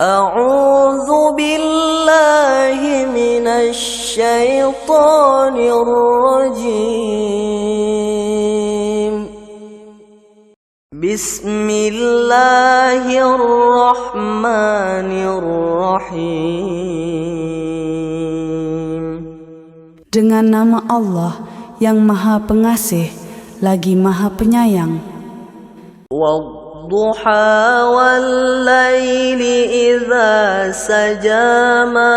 أعوذ بالله من الشيطان الرجيم. بسم الله الرحمن الرحيم. Dengan nama Allah yang Maha Pengasih lagi Maha Penyayang. والضحى والليل إذا سجى ما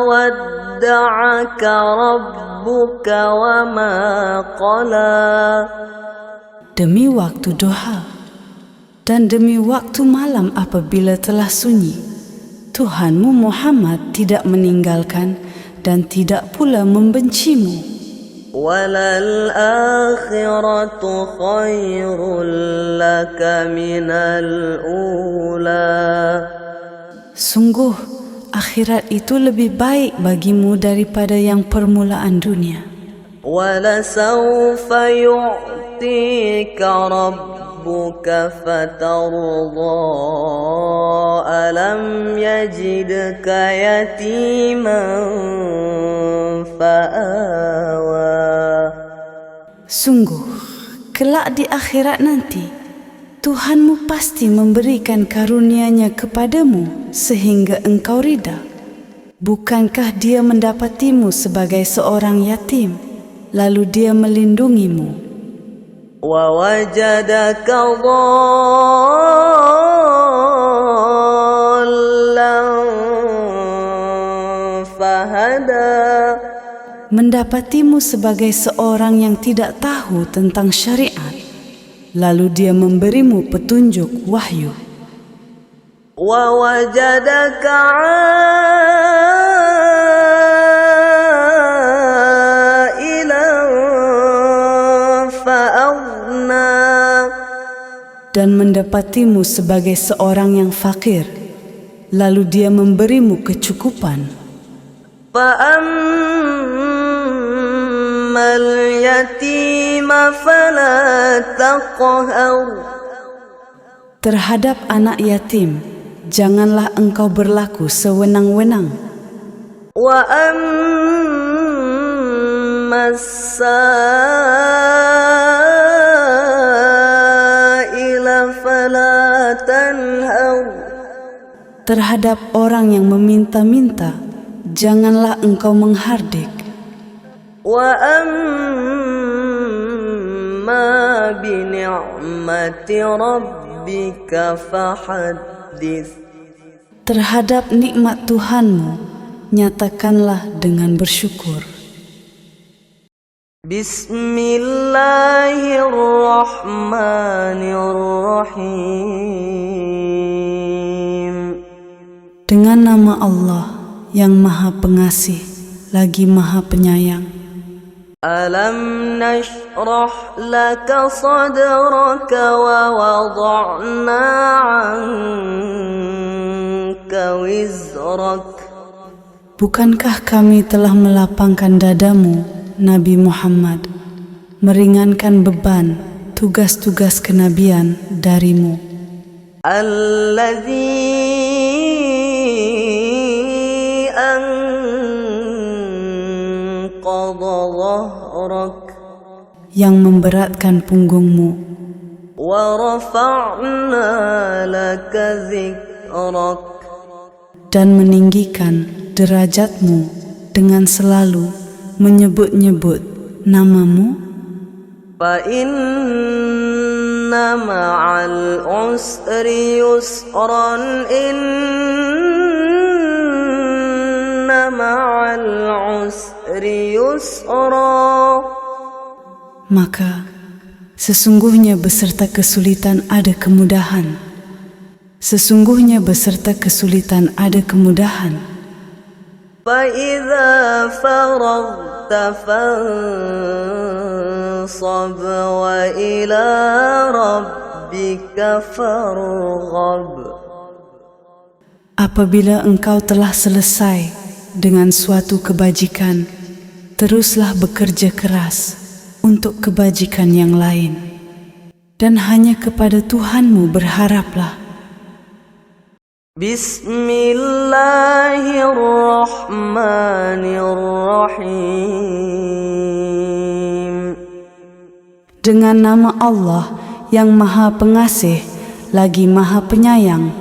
ودعك ربك وما قلى. Demi waktu duha dan demi waktu malam apabila telah sunyi, Tuhanmu Muhammad tidak meninggalkan dan tidak pula membencimu. وَلَلْآخِرَةُ خَيْرٌ لَكَ مِنَ الْأُولَى. Sungguh, akhirat itu lebih baik bagimu daripada yang permulaan dunia. وَلَسَوْفَ يُعْطِيكَ رَبُّكَ فَتَرْضَى. أَلَمْ يَجِدْكَ يَتِيمًا فَآوَى. Sungguh, kelak di akhirat nanti, Tuhanmu pasti memberikan karunia-Nya kepadamu sehingga engkau rida. Bukankah Dia mendapatimu sebagai seorang yatim, lalu Dia melindungimu? وَوَجَدَكَ ضَالًّا فَهَدَى. Mendapatimu sebagai seorang yang tidak tahu tentang syariat, lalu Dia memberimu petunjuk wahyu. وَوَجَدَكَ عَائِلًا فَأَغْنَى. Dan mendapatimu sebagai seorang yang fakir, lalu Dia memberimu kecukupan. فَأَمَّا الْيَتِيمَ فَلَا تَقْهَرْ. Terhadap anak yatim, janganlah engkau berlaku sewenang-wenang. وَأَمَّا السَّائِلَ فَلَا تَنْهَرْ. Terhadap orang yang meminta-minta, janganlah engkau menghardik. وَأَمَّا بِنِعْمَةِ رَبِّكَ فَحَدِّثْ. Terhadap nikmat Tuhanmu, nyatakanlah dengan bersyukur. Bismillahirrahmanirrahim. Dengan nama Allah yang Maha Pengasih lagi Maha Penyayang. Alam nashrah laka sadraka wa wada'na 'anka wizrak. Bukankah kami telah melapangkan dadamu, Nabi Muhammad, meringankan beban tugas-tugas kenabian darimu. Alladzi yang memberatkan punggungmu. Wa rafa'na laka dzikrak. Dan meninggikan derajatmu dengan selalu menyebut-nyebut namamu. Fa inna ma'al usri yusran. Inna ma'al usri yusra. Maka sesungguhnya beserta kesulitan ada kemudahan. Sesungguhnya beserta kesulitan ada kemudahan. فَإِذَا فَرَغْتَ فَانصَبْ وَإِلَى رَبِّكَ فَارْغَب. Apabila engkau telah selesai dengan suatu kebajikan, teruslah bekerja keras untuk kebajikan yang lain, dan hanya kepada Tuhanmu berharaplah. Bismillahirrahmanirrahim. Dengan nama Allah yang Maha Pengasih lagi Maha Penyayang.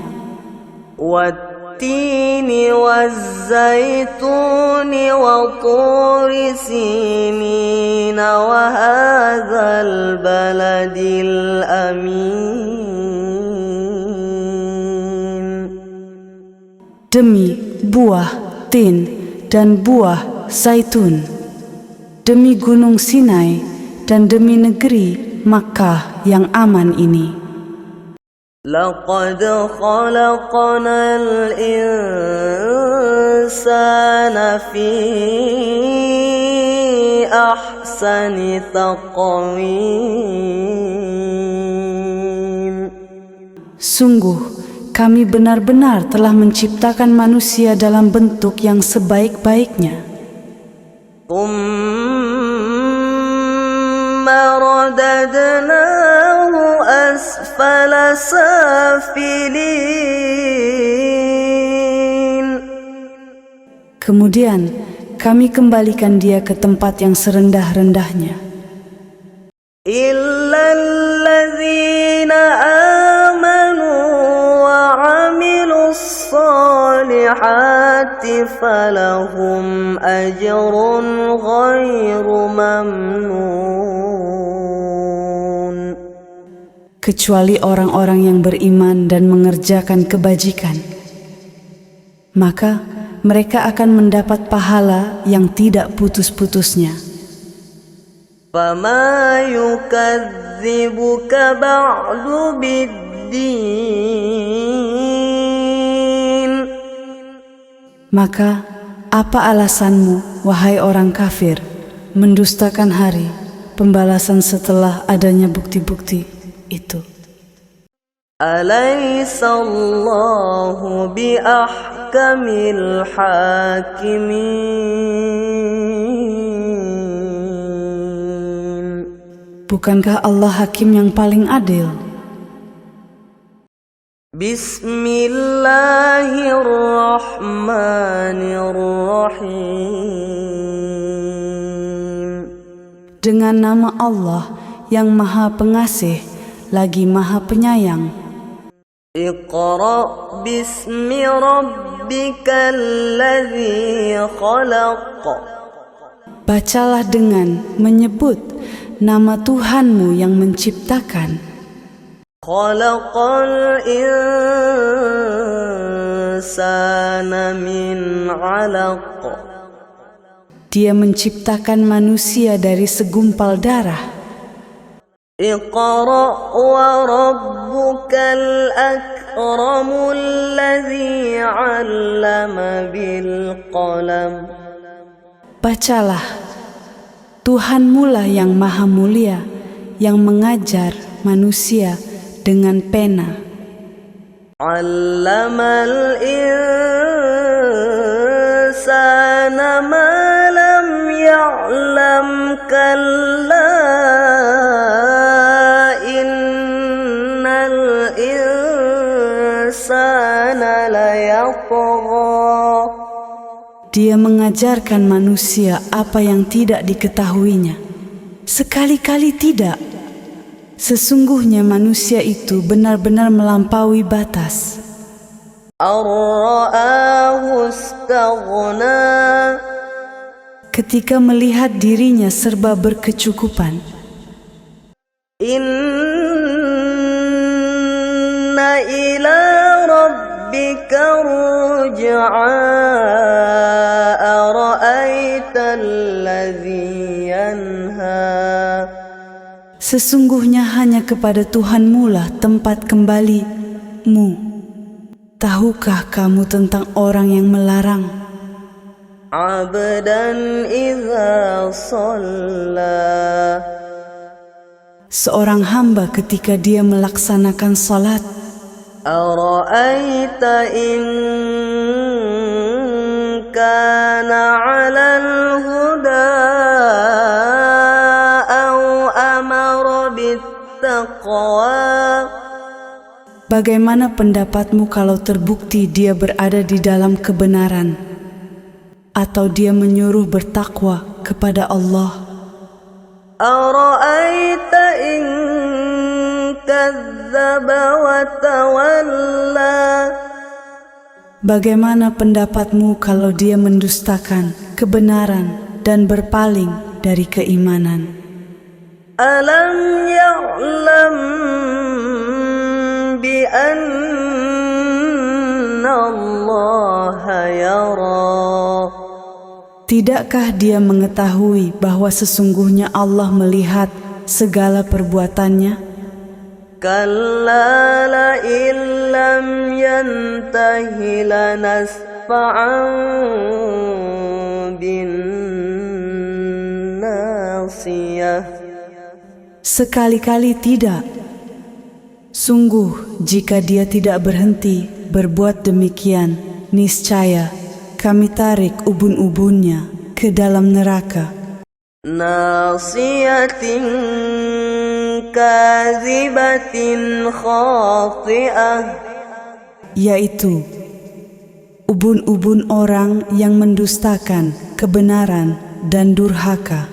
Wattini wazzaituni wa turi sinina wa hadzal baladil amin. Demi buah tin dan buah zaitun, demi gunung Sinai dan demi negeri Makkah yang aman ini. Laqad khalaqnal insana fi ahsani taqwim. Sungguh, kami benar-benar telah menciptakan manusia dalam bentuk yang sebaik-baiknya. Radadnahu asfala safilin. Kemudian kami kembalikan dia ke tempat yang serendah-rendahnya. Illalladzina amanu wa amilus solihati falahum ajrun ghairu mamnun. Kecuali orang-orang yang beriman dan mengerjakan kebajikan, maka mereka akan mendapat pahala yang tidak putus-putusnya. Fama yukadzibuka ba'du biddin. Maka apa alasanmu, wahai orang kafir, mendustakan hari pembalasan setelah adanya bukti-bukti itu? Alaisallahu biahkamil hakimin. Bukankah Allah hakim yang paling adil? Bismillahirrahmanirrahim. Dengan nama Allah yang Maha Pengasih lagi Maha Penyayang. Iqra bismi rabbikal ladzi khalaq. Bacalah dengan menyebut nama Tuhanmu yang menciptakan. Khalaqal insana min 'alaq. Dia menciptakan manusia dari segumpal darah. Iqra wa rabbukal akramul ladzi 'allama bil qalam. Bacalah, Tuhanmu lah yang maha mulia, yang mengajar manusia dengan pena. 'Allamal insana ma lam ya'lam kalla innal insana layatgha. Dia mengajarkan manusia apa yang tidak diketahuinya. Sekali-kali tidak. Sesungguhnya manusia itu benar-benar melampaui batas. Ar-ra'ahu istaghna. Ketika melihat dirinya serba berkecukupan. Inna ila rabbika ruj'a. Ara'aita alladhi yanha. Sesungguhnya hanya kepada Tuhanmu lah tempat kembalimu. Tahukah kamu tentang orang yang melarang? Abdan idza shalla. Seorang hamba ketika dia melaksanakan salat. Ara'aita in kana 'alal huda aw amara bittaqwa. Bagaimana pendapatmu kalau terbukti dia berada di dalam kebenaran, atau dia menyuruh bertakwa kepada Allah? Ara'aita in kadzdzaba wa tawalla. Bagaimana pendapatmu kalau dia mendustakan kebenaran dan berpaling dari keimanan? Alam ya'lam bi anna Allah yara. Tidakkah dia mengetahui bahwa sesungguhnya Allah melihat segala perbuatannya? Kalla la illam yantahi lanasfa'an bin nasiyah. Sekali-kali tidak. Sungguh, jika dia tidak berhenti berbuat demikian, niscaya kami tarik ubun-ubunnya ke dalam neraka. Nasiyatin kazibatin khati'ah, yaitu ubun-ubun orang yang mendustakan kebenaran dan durhaka.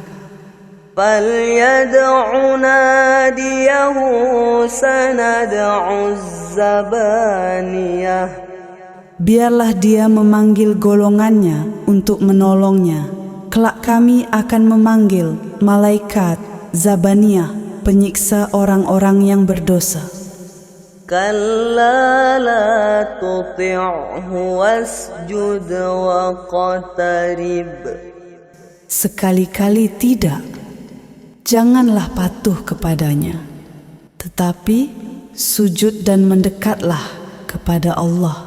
falyad'u nadiyahu sanad'u zabaniyah. Biarlah dia memanggil golongannya untuk menolongnya. Kelak kami akan memanggil malaikat Zabaniyah, penyiksa orang-orang yang berdosa. Kalla la tuti'hu wasjud waqtarib. Sekali-kali tidak. Janganlah patuh kepadanya, tetapi sujud dan mendekatlah kepada Allah.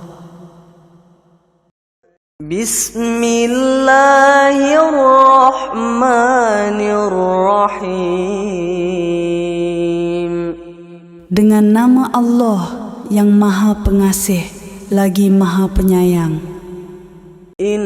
Bismillahirrahmanirrahim. Dengan nama Allah yang Maha Pengasih lagi Maha Penyayang. Inna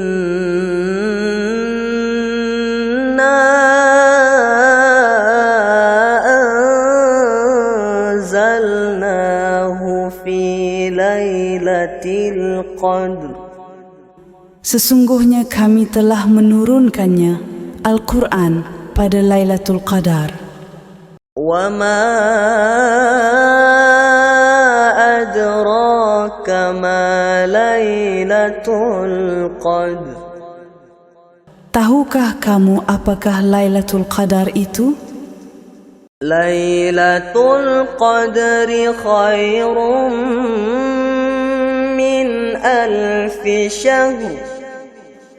anzalnahu fi lailatul qadr. Sesungguhnya kami telah menurunkannya, Al-Quran, pada Lailatul Qadar. Wa ma adraka ma Lailatul Qadr. Tahukah kamu apakah Lailatul Qadar itu? Lailatul Qadri khairum min alfi syahr.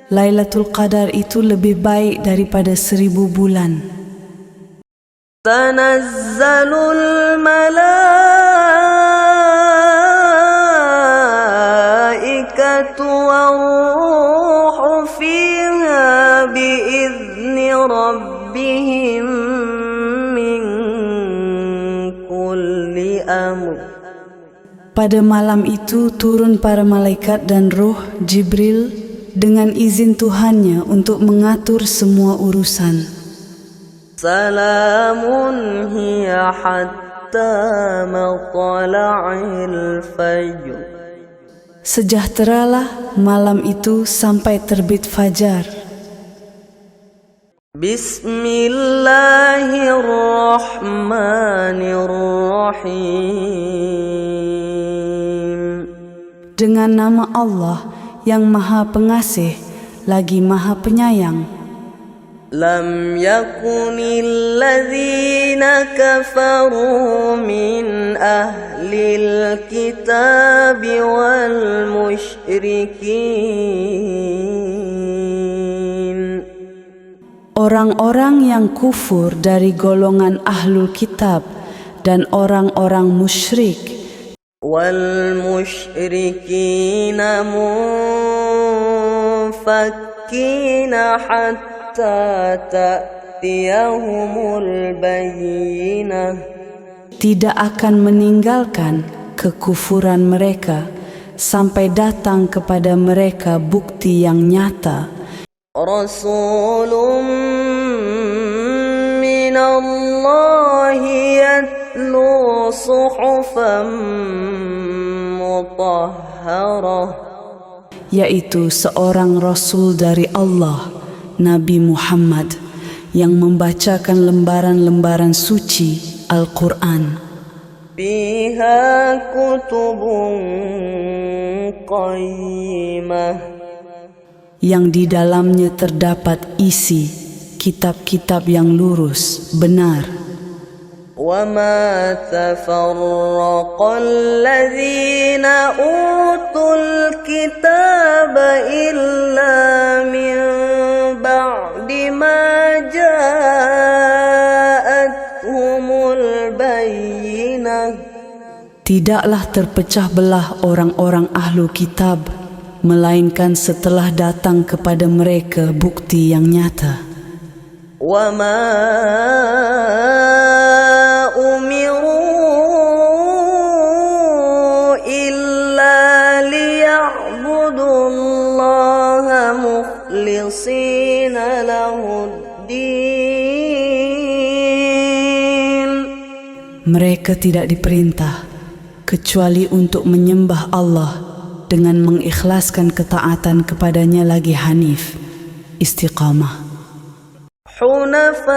Lailatul Qadar itu lebih baik daripada 1000 bulan. Tanazzalul malaikatu war-ruhu fiha bi'izni rabbihim min kulli amr. Pada malam itu turun para malaikat dan roh Jibril dengan izin Tuhannya untuk mengatur semua urusan. Salamun hiya hatta matla'il fajr. Sejahteralah malam itu sampai terbit fajar. Bismillahirrahmanirrahim. Dengan nama Allah yang Maha Pengasih lagi Maha Penyayang. Lam yakunil ladzina kafaru min ahlil kitab wal musyrikin. Orang-orang yang kufur dari golongan ahlul kitab dan orang-orang musyrik wal musyrikina munfakkina hatta ta'tiyahumul bayyinah. tidak akan meninggalkan kekufuran mereka sampai datang kepada mereka bukti yang nyata. Rasulun minallahi yatlu suhufan mutahharah, yaitu seorang Rasul dari Allah, Nabi Muhammad, yang membacakan lembaran-lembaran suci Al-Quran. fiha kutubun qayyimah, yang di dalamnya terdapat isi kitab-kitab yang lurus, benar. وما تفرق الذين أوتوا الكتاب إلا من بعد ما جاءتهم البينة. Tidaklah terpecah belah orang-orang ahlu kitab, melainkan setelah datang kepada mereka bukti yang nyata. وما أمروا إلا ليعبدوا الله مخلصين له الدين. Mereka tidak diperintah kecuali untuk menyembah Allah dengan mengikhlaskan ketaatan kepadanya lagi hanif, istiqamah. حنفاء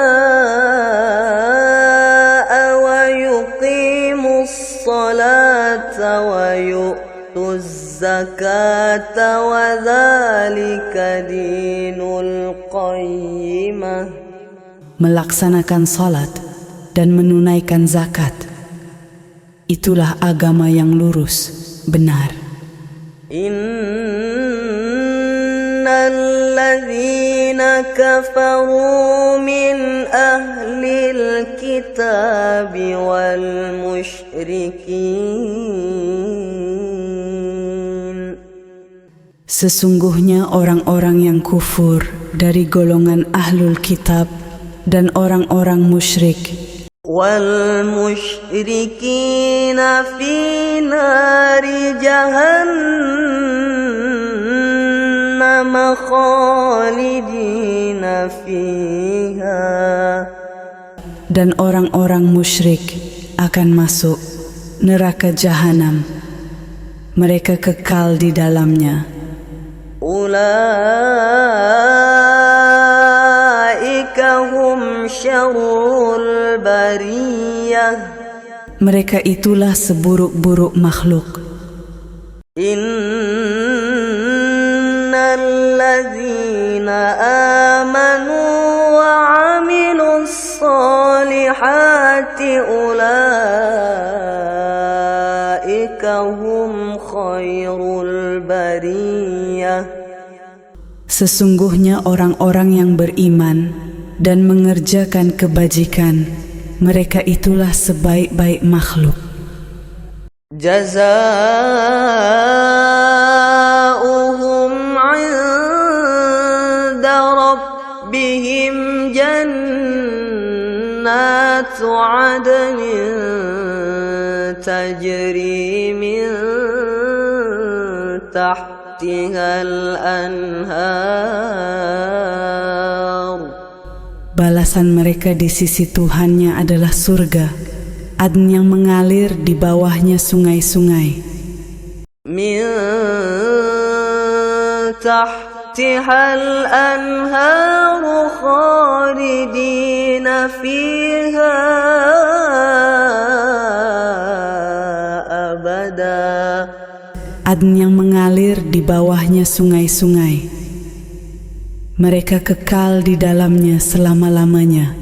ويقيموا الصلاة ويؤتوا الزكاة وذلك دين القيمة. Melaksanakan salat dan menunaikan zakat, itulah agama yang lurus, benar. الذين كفروا من أهل الكتاب والمشركين. Sesungguhnya orang-orang yang kufur dari golongan ahlul kitab dan orang-orang musyrik, والمشركين في نار جهنم خالدين فيها. dan orang-orang musyrik akan masuk neraka jahanam, mereka kekal di dalamnya. Ulaika hum syarrul bariyah. Mereka itulah seburuk-buruk makhluk. Innalladzina amanu wa amilus salihati ulaika hum khairul bariyah. Sesungguhnya orang-orang yang beriman dan mengerjakan kebajikan, mereka itulah sebaik-baik makhluk. Jazaohum 'inda rabbihim jannatu 'adnin tajri min tahtihal anhar. Balasan mereka di sisi Tuhannya adalah surga, Adn yang mengalir di bawahnya sungai-sungai. Min tahtihal anhar khalidina fiha abada. Adn yang mengalir di bawahnya sungai-sungai. Mereka kekal di dalamnya selama-lamanya.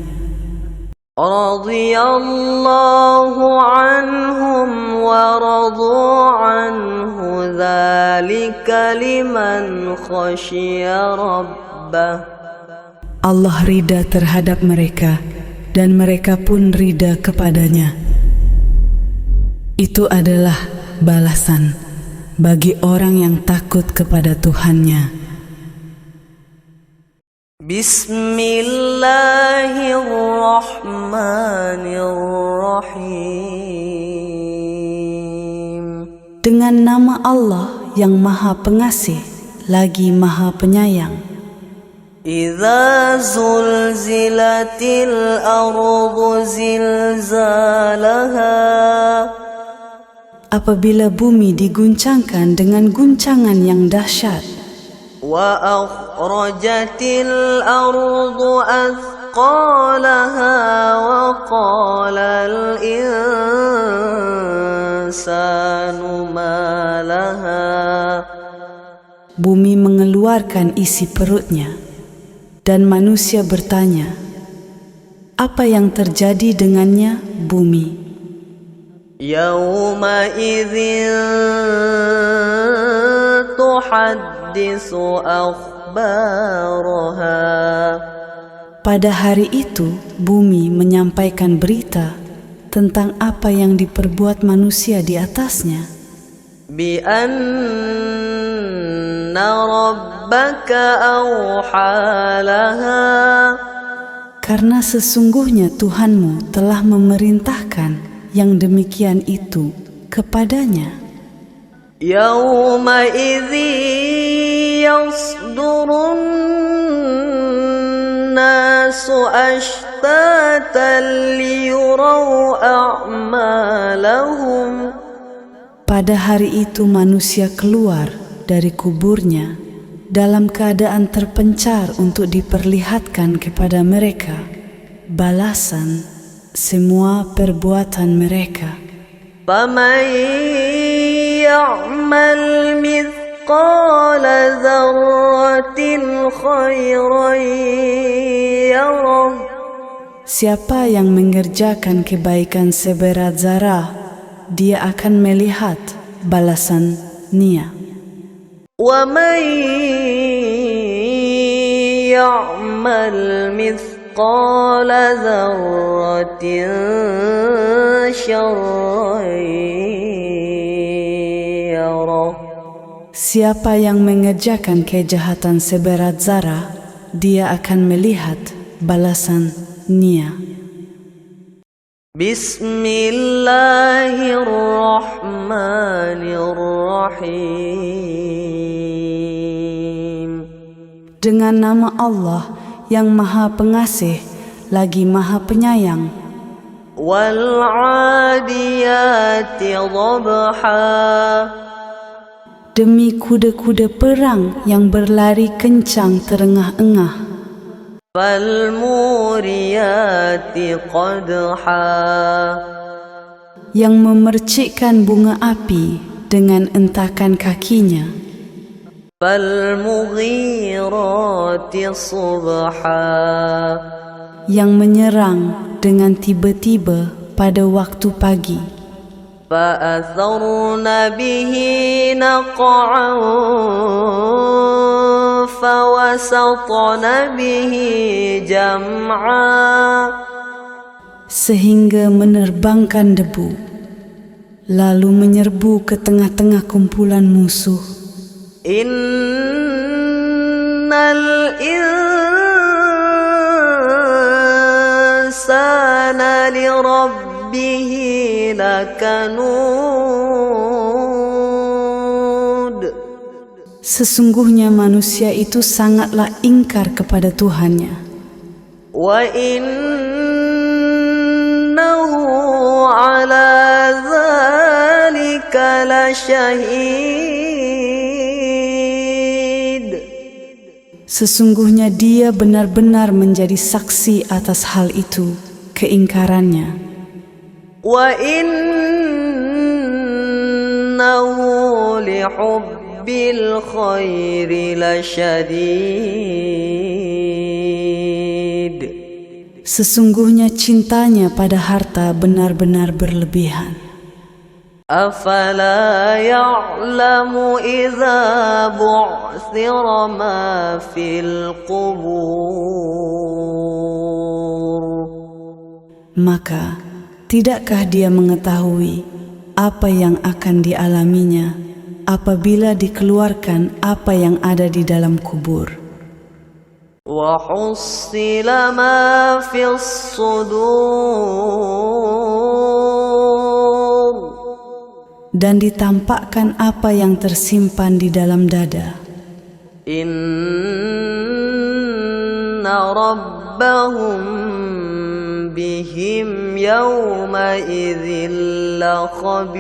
Radiyallahu anhum wa radu anhu dzalika liman khasyiya rabbah. Allah ridha terhadap mereka dan mereka pun ridha kepadanya. Itu adalah balasan bagi orang yang takut kepada Tuhannya. Bismillahirrahmanirrahim. Dengan nama Allah yang Maha Pengasih lagi Maha Penyayang. Idza zulzilatil ardu zilzalaha. apabila bumi diguncangkan dengan guncangan yang dahsyat. وأخرجت الأرض أثقالها وقال الإنسان ما لها. Bumi mengeluarkan isi perutnya, dan manusia bertanya, apa yang terjadi dengannya, bumi? يومئذ تحدث أخبارها. Pada hari itu, bumi menyampaikan berita tentang apa yang diperbuat manusia di atasnya. بأن ربك أوحى لها. Karena sesungguhnya Tuhanmu telah memerintahkan yang demikian itu kepadanya. يومئذ يصدر الناس أشتاتا ليروا أعمالهم. Pada hari itu manusia keluar dari kuburnya dalam keadaan terpencar untuk diperlihatkan kepada mereka balasan semua perbuatan mereka. فمن يعمل مثقال ذرة خيرا يره. Siapa yang mengerjakan kebaikan seberat zarah, dia akan melihat balasannya. ومن يعمل مثقال ذرة شرا يره. Siapa yang mengerjakan kejahatan seberat zarah, dia akan melihat balasannya. Bismillahirrahmanirrahim. Dengan nama Allah yang Maha Pengasih lagi Maha Penyayang. Wal 'adiyati dhabha. Demi kuda-kuda perang yang berlari kencang terengah-engah. Fal muriyati qadha. Yang memercikkan bunga api dengan entakan kakinya. Fal mughirati subha. Yang menyerang dengan tiba-tiba pada waktu pagi. فأثرن به نقعا فوسطن به جمعا. Sehingga menerbangkan debu, lalu menyerbu ke tengah-tengah kumpulan musuh. Innal insana lirabbihi lakanud. Sesungguhnya manusia itu sangatlah ingkar kepada Tuhannya. Wa innahu ala dzalika lasyahid. Sesungguhnya dia benar-benar menjadi saksi atas hal itu, keingkarannya. Wa innahu lihubbil khairi lasyadid. Sesungguhnya cintanya pada harta benar-benar berlebihan. Afala ya'lamu idza bu'thira ma fil qubur. Maka tidakkah dia mengetahui apa yang akan dialaminya apabila dikeluarkan apa yang ada di dalam kubur? Wa hussila ma fis sudur. Dan ditampakkan apa yang tersimpan di dalam dada. Inna rabbahum بهم يومئذ لخبير.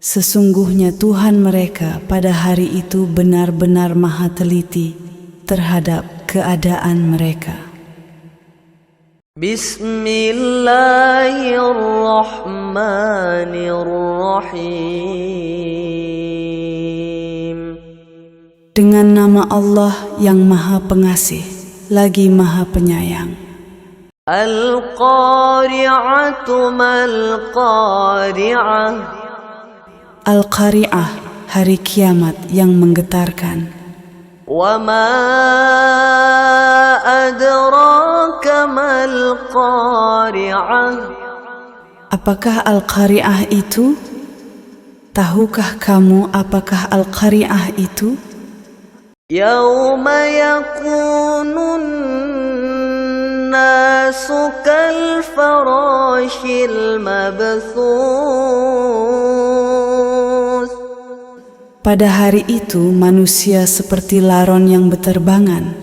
Sesungguhnya Tuhan mereka pada hari itu benar-benar maha teliti terhadap keadaan mereka. Bismillahirrahmanirrahim. Dengan nama Allah yang maha pengasih lagi maha penyayang. Al-Qari'atu mal-Qari'ah. Al-Qari'ah, hari kiamat yang menggetarkan. Wa ma adraka mal-Qari'ah. Apakah Al-Qari'ah itu? Tahukah kamu apakah Al-Qari'ah itu? Yauma yakunun nasu kal farashil mabthus. Pada hari itu manusia seperti laron yang beterbangan.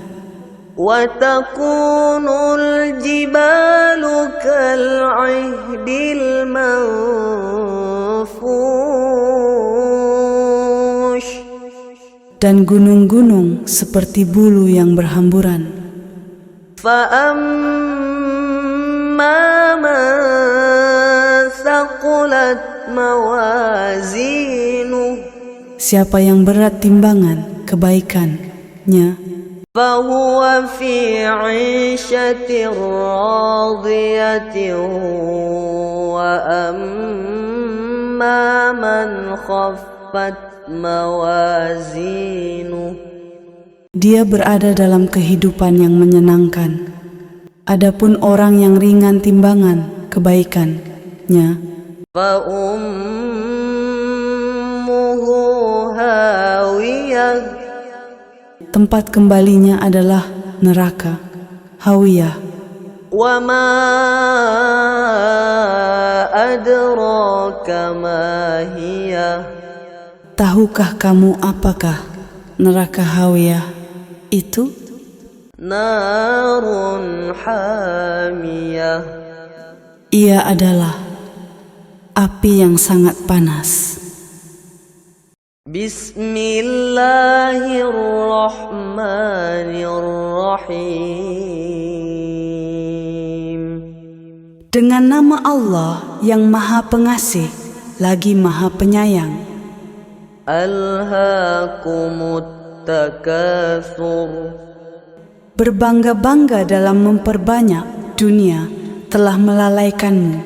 Wa takunul jibalu kal ihdil manfush. Dan gunung-gunung seperti bulu yang berhamburan. فَأَمَّا مَنْ ثَقُلَتْ مَوَازِينُهُ. Siapa yang berat timbangan kebaikannya, فَهُوَ فِي عِيشَةٍ رَاضِيَةٍ وَأَمَّا مَنْ خَفَّتْ مَوَازِينُهُ. dia berada dalam kehidupan yang menyenangkan. Adapun orang yang ringan timbangan kebaikannya, فَأُمُّهُ هَاوِيَةٌ. tempat kembalinya adalah neraka, hawiyah. وَمَا أَدْرَاكَ مَا هِيَهْ. Tahukah kamu apakah neraka hawiyah itu? Narun hamiyah. Ia adalah api yang sangat panas. Bismillahirrahmanirrahim. Dengan nama Allah yang maha pengasih lagi maha penyayang. Alhaakumut takatsur. Berbangga-bangga dalam memperbanyak dunia telah melalaikanmu.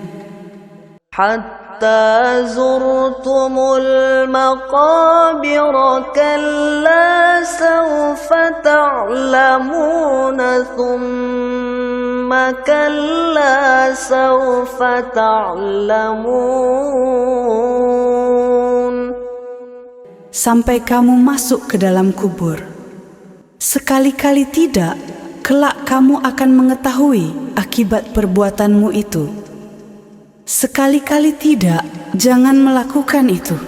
Hatta zurtumul maqabir kalla sawfa ta'lamuna thumma kalla sawfa ta'lamun. Sampai kamu masuk ke dalam kubur. Sekali-kali tidak, kelak kamu akan mengetahui akibat perbuatanmu itu. Sekali-kali tidak, jangan melakukan itu.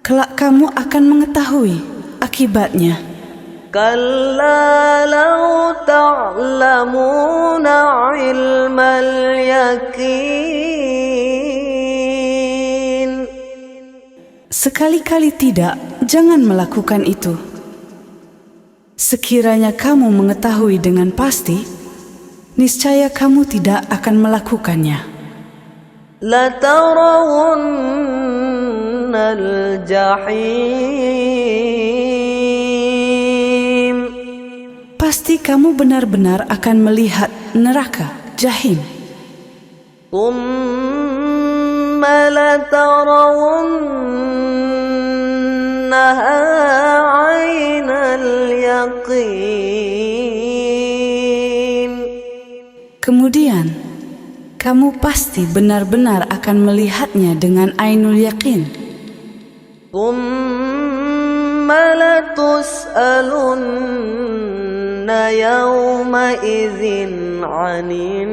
Kelak kamu akan mengetahui akibatnya. Kalla law ta'lamuna ilmal yakin. Sekali-kali tidak, jangan melakukan itu. Sekiranya kamu mengetahui dengan pasti, niscaya kamu tidak akan melakukannya. Latarawunnal jahim. Pasti kamu benar-benar akan melihat neraka jahim. Thumma latarawunnaha 'ainal yaqin. Kemudian kamu pasti benar-benar akan melihatnya dengan ainul yakin. Thumma latus'alunna yawma idzin 'anin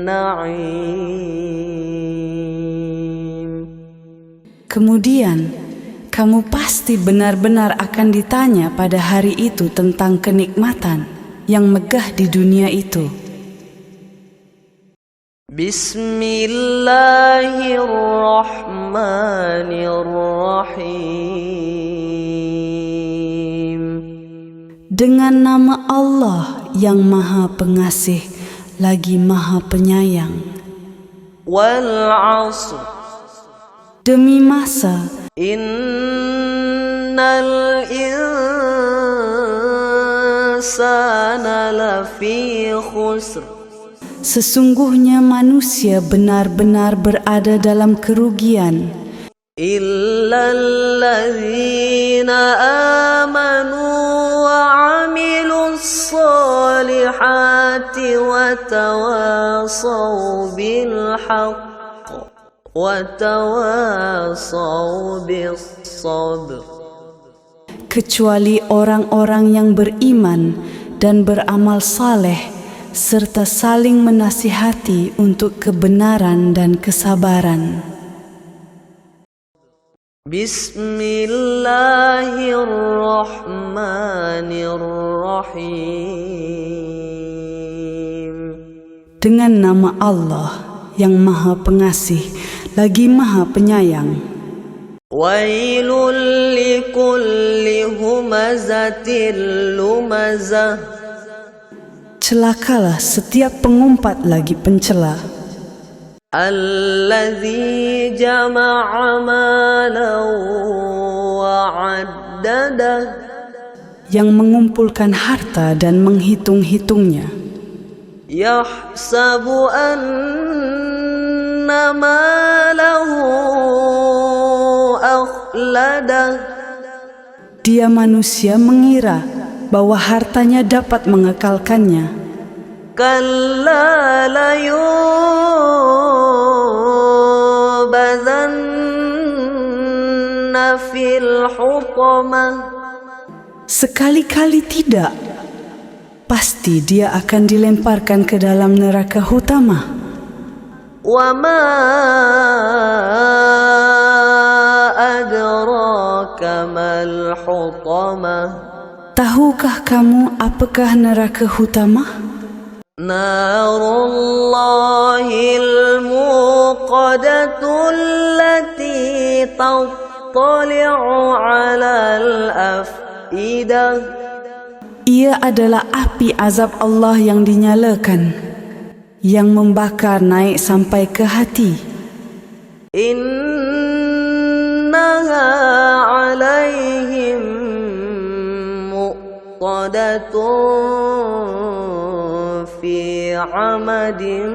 na'im. Kemudian kamu pasti benar-benar akan ditanya pada hari itu tentang kenikmatan yang megah di dunia itu. Bismillahirrahmanirrahim. Dengan nama Allah yang Maha Pengasih lagi Maha Penyayang. Wal 'ashr. Demi masa, Innal insana lafi khusr. sesungguhnya manusia benar-benar berada dalam kerugian, Illalladzina amanu wa 'amilus solihati wa tawasaw bil haqq wa tawasaw bis sabr. kecuali orang-orang yang beriman dan beramal saleh serta saling menasihati untuk kebenaran dan kesabaran. Bismillahirrahmanirrahim. Dengan nama Allah yang Maha Pengasih lagi Maha Penyayang. Wailul likulli humazatil lumazah. Celakalah setiap pengumpat lagi pencela, Alladzi jama'a malan wa 'addadah. yang mengumpulkan harta dan menghitung-hitungnya. Yahsabu anna malahu akhladah. Dia manusia mengira bahwa hartanya dapat mengekalkannya. Kalla layubadzanna fil hutamah. Sekali-kali tidak. Pasti dia akan dilemparkan ke dalam neraka hutamah. Wa ma adraka mal hutamah. Tahukah kamu apakah neraka hutamah? Narullahil muqadatul lati tattali'u 'alal afidah. Ia adalah api azab Allah yang dinyalakan, yang membakar naik sampai ke hati. Innaha 'alaihim muqadatun fi 'amadin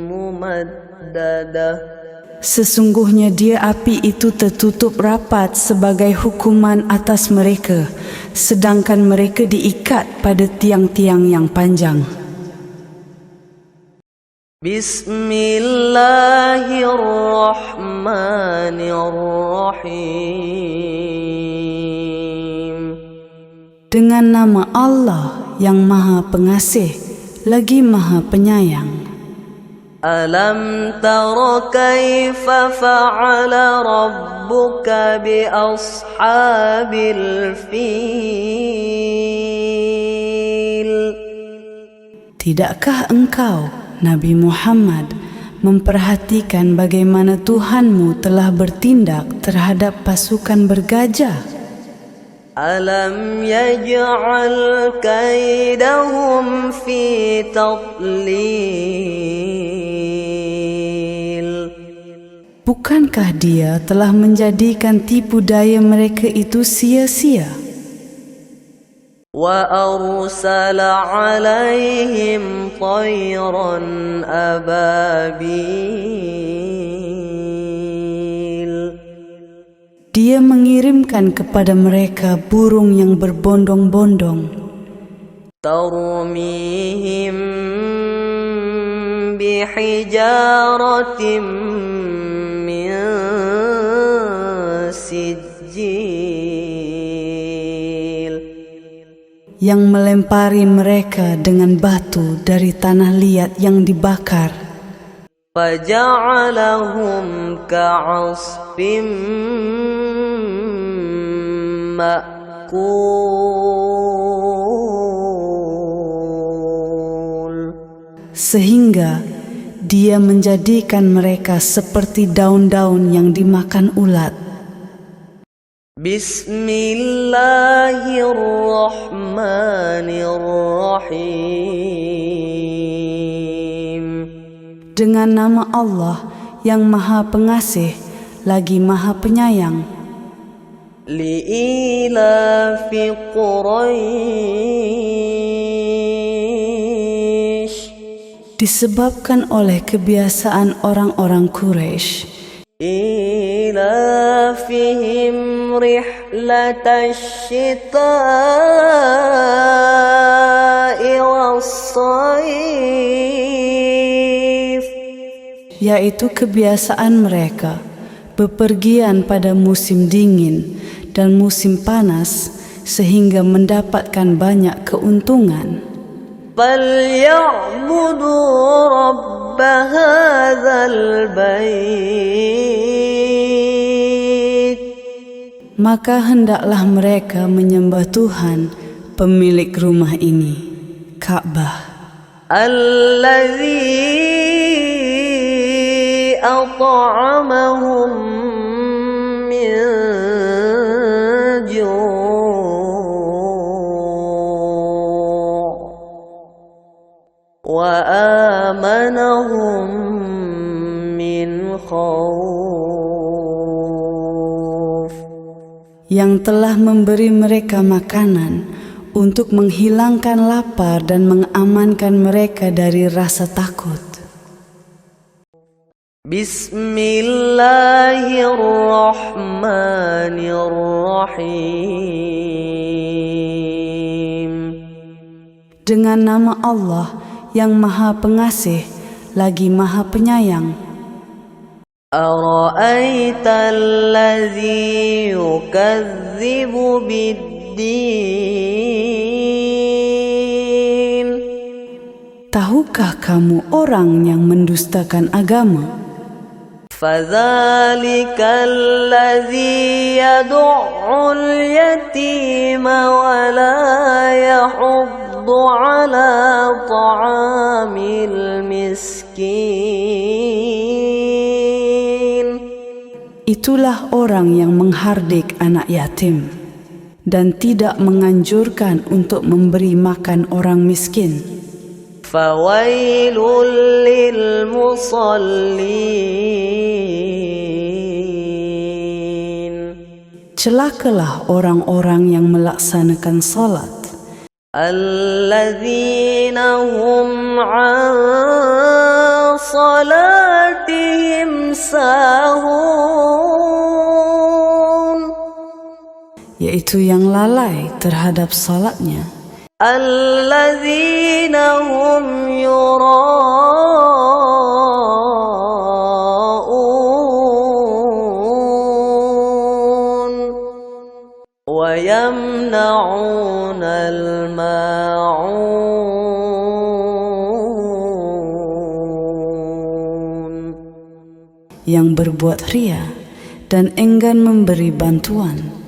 mumaddadah. Sesungguhnya dia api itu tertutup rapat sebagai hukuman atas mereka, sedangkan mereka diikat pada tiang-tiang yang panjang. Bismillahirrahmanirrahim. Dengan nama Allah yang Maha Pengasih lagi Maha Penyayang. Alam tara kaifa fa'ala rabbuka bi ashabil fil. Tidakkah engkau, Nabi Muhammad, memperhatikan bagaimana Tuhanmu telah bertindak terhadap pasukan bergajah? Alam yaj'al kaidahum fi tadlil. Bukankah dia telah menjadikan tipu daya mereka itu sia-sia? Wa arsala 'alaihim tayran ababil. Dia mengirimkan kepada mereka burung yang berbondong-bondong. Tarmihim bihijaratim min sijil. Yang melempari mereka dengan batu dari tanah liat yang dibakar. فجعلهم كعصف مأكول. Sehingga Dia menjadikan mereka seperti daun-daun yang dimakan ulat. Bismillahirrahmanirrahim. Dengan nama Allah yang Maha Pengasih lagi Maha Penyayang. Li'ilafi Quraisy. Disebabkan oleh kebiasaan orang-orang Quraisy. Ilafihim rihlatash shita'i was-sayf. Yaitu kebiasaan mereka bepergian pada musim dingin dan musim panas sehingga mendapatkan banyak keuntungan. فَلْيَعْبُدُوا رَبَّ هَذَا الْبَيْتِ. Maka hendaklah mereka menyembah Tuhan, pemilik rumah ini, Ka'bah. الَّذِي أَطْعَمَهُم مِّن جُوعٍ وَآمَنَهُم مِّنْ خَوْفٍ. Yang telah memberi mereka makanan untuk menghilangkan lapar dan mengamankan mereka dari rasa takut. Bismillahirrahmanirrahim. Dengan nama Allah yang Maha Pengasih lagi Maha Penyayang. Ara'aita allazi yukadzibu biddin. Tahukah kamu orang yang mendustakan agama? Fadzalika allazi yad'ul yatima wa la yahuddu ala ta'amil miskin. Itulah orang yang menghardik anak yatim dan tidak menganjurkan untuk memberi makan orang miskin. Fawailul lil musallin. Celakalah orang-orang yang melaksanakan salat. Alladzina hum an salatihim sahun. Yaitu yang lalai terhadap salatnya. Alladzina hum yura'un wa yamna'una al-ma'un. Yang berbuat ria dan enggan memberi bantuan.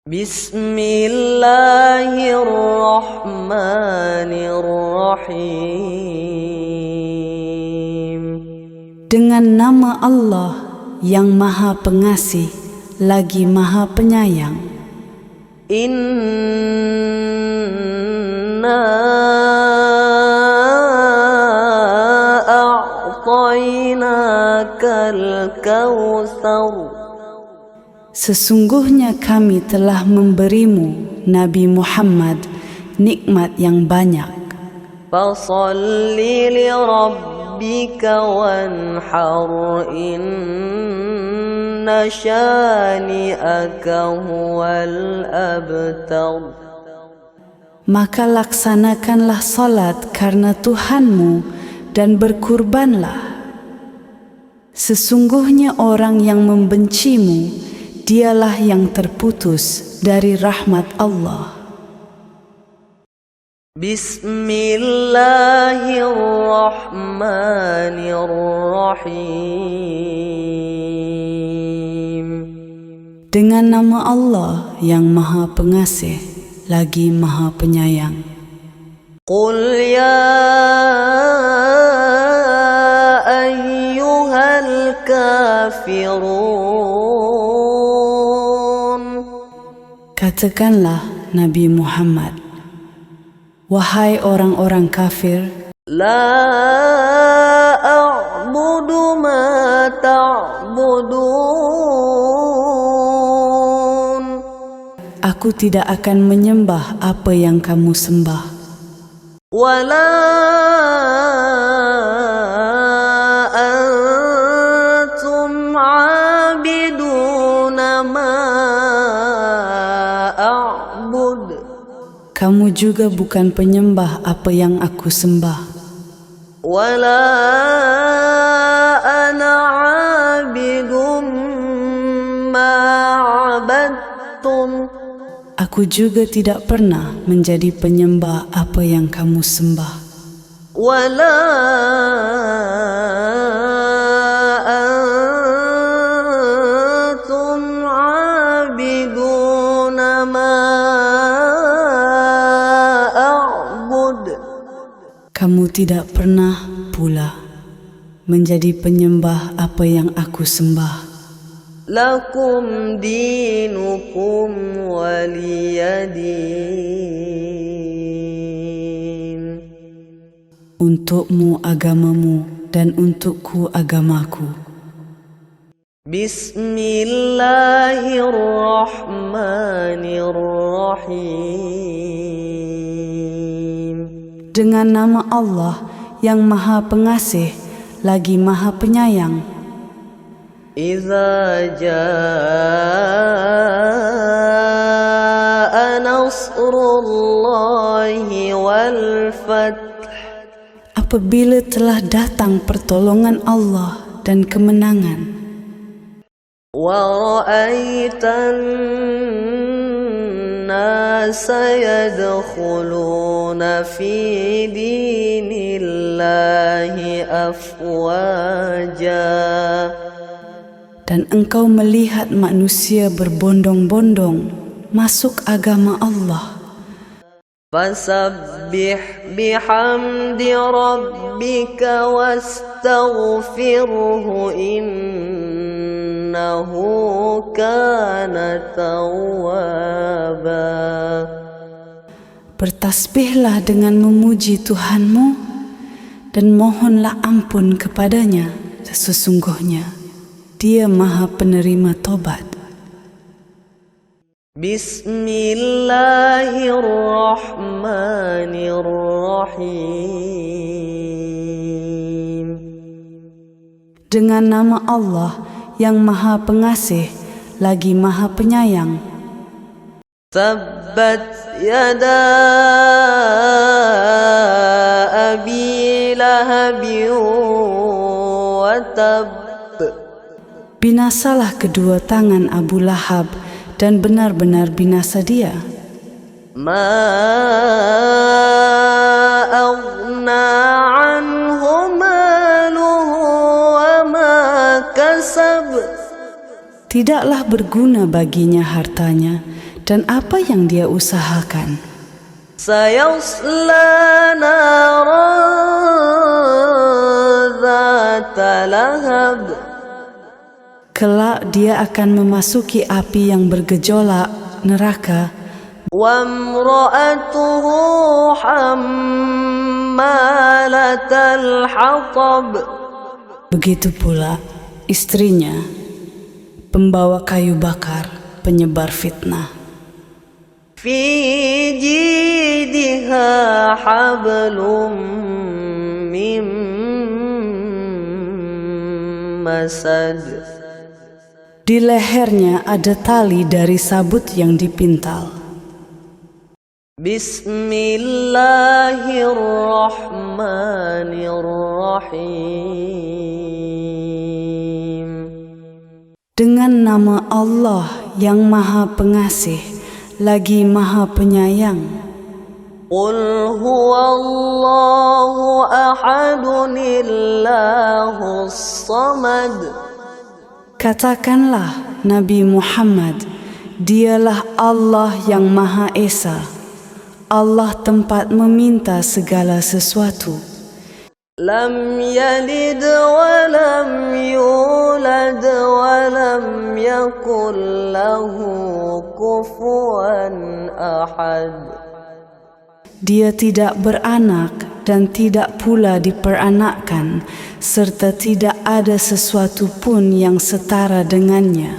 Bismillahirrahmanirrahim. Dengan nama Allah yang Maha Pengasih lagi Maha Penyayang. Inna a'tainakal kautsar. Sesungguhnya kami telah memberimu, Nabi Muhammad, nikmat yang banyak. Fasalli li rabbika wanhar, inna syani'aka huwal abtar. Maka laksanakanlah salat karena Tuhanmu dan berkurbanlah. Sesungguhnya orang yang membencimu, dialah yang terputus dari rahmat Allah. Bismillahirrahmanirrahim. Dengan nama Allah yang Maha Pengasih lagi Maha Penyayang. Qul ya ayyuhal kafirun. Katakanlah Nabi Muhammad, wahai orang-orang kafir, La a'budu ma ta'budun. aku tidak akan menyembah apa yang kamu sembah. Wala antum 'abiduna ma a'bud. Kamu juga bukan penyembah apa yang aku sembah. Wala ana 'abidum ma 'abadtum. Aku juga tidak pernah menjadi penyembah apa yang kamu sembah. Wala antum 'abiduna ma a'bud. Kamu tidak pernah pula menjadi penyembah apa yang aku sembah. Lakum dinukum waliyadin. Untukmu agamamu dan untukku agamaku. Bismillahirrahmanirrahim. Dengan nama Allah yang Maha Pengasih lagi Maha Penyayang. Idza jaa nasrullahi wal fath. Apabila telah datang pertolongan Allah dan kemenangan. Wa ra'aitan nasa yadkhuluna fi dinillahi afwaja. Dan engkau melihat manusia berbondong-bondong masuk agama Allah. Fasabbih bihamdi rabbika wastaghfirhu innahu kana tawwaba. Bertasbihlah dengan memuji Tuhanmu dan mohonlah ampun kepadanya, sesungguhnya Dia Maha Penerima Tobat. Bismillahirrahmanirrahim. Dengan nama Allah yang Maha Pengasih lagi Maha Penyayang. Tabbat yada abi lahabin wa tab. Binasalah kedua tangan Abu Lahab dan benar-benar binasa dia. Ma aghna anhu maluhu wa ma kasab. Tidaklah berguna baginya hartanya dan apa yang dia usahakan. Sayasla naran dzata lahab. Kelak dia akan memasuki api yang bergejolak, neraka. Wa imra'atuhu hammalatal hatab. Begitu pula istrinya, pembawa kayu bakar, penyebar fitnah. Fi jidha hablum min masad. Di lehernya ada tali dari sabut yang dipintal. Bismillahirrahmanirrahim. Dengan nama Allah yang Maha Pengasih lagi Maha Penyayang. قل هو الله أحد الله الصمد. Katakanlah Nabi Muhammad, dialah Allah yang Maha Esa, Allah tempat meminta segala sesuatu. Lam yalid wa lam yulad wa lam yakul lahu kufuwan ahad. Dia tidak beranak dan tidak pula diperanakkan, serta tidak ada sesuatu pun yang setara dengannya.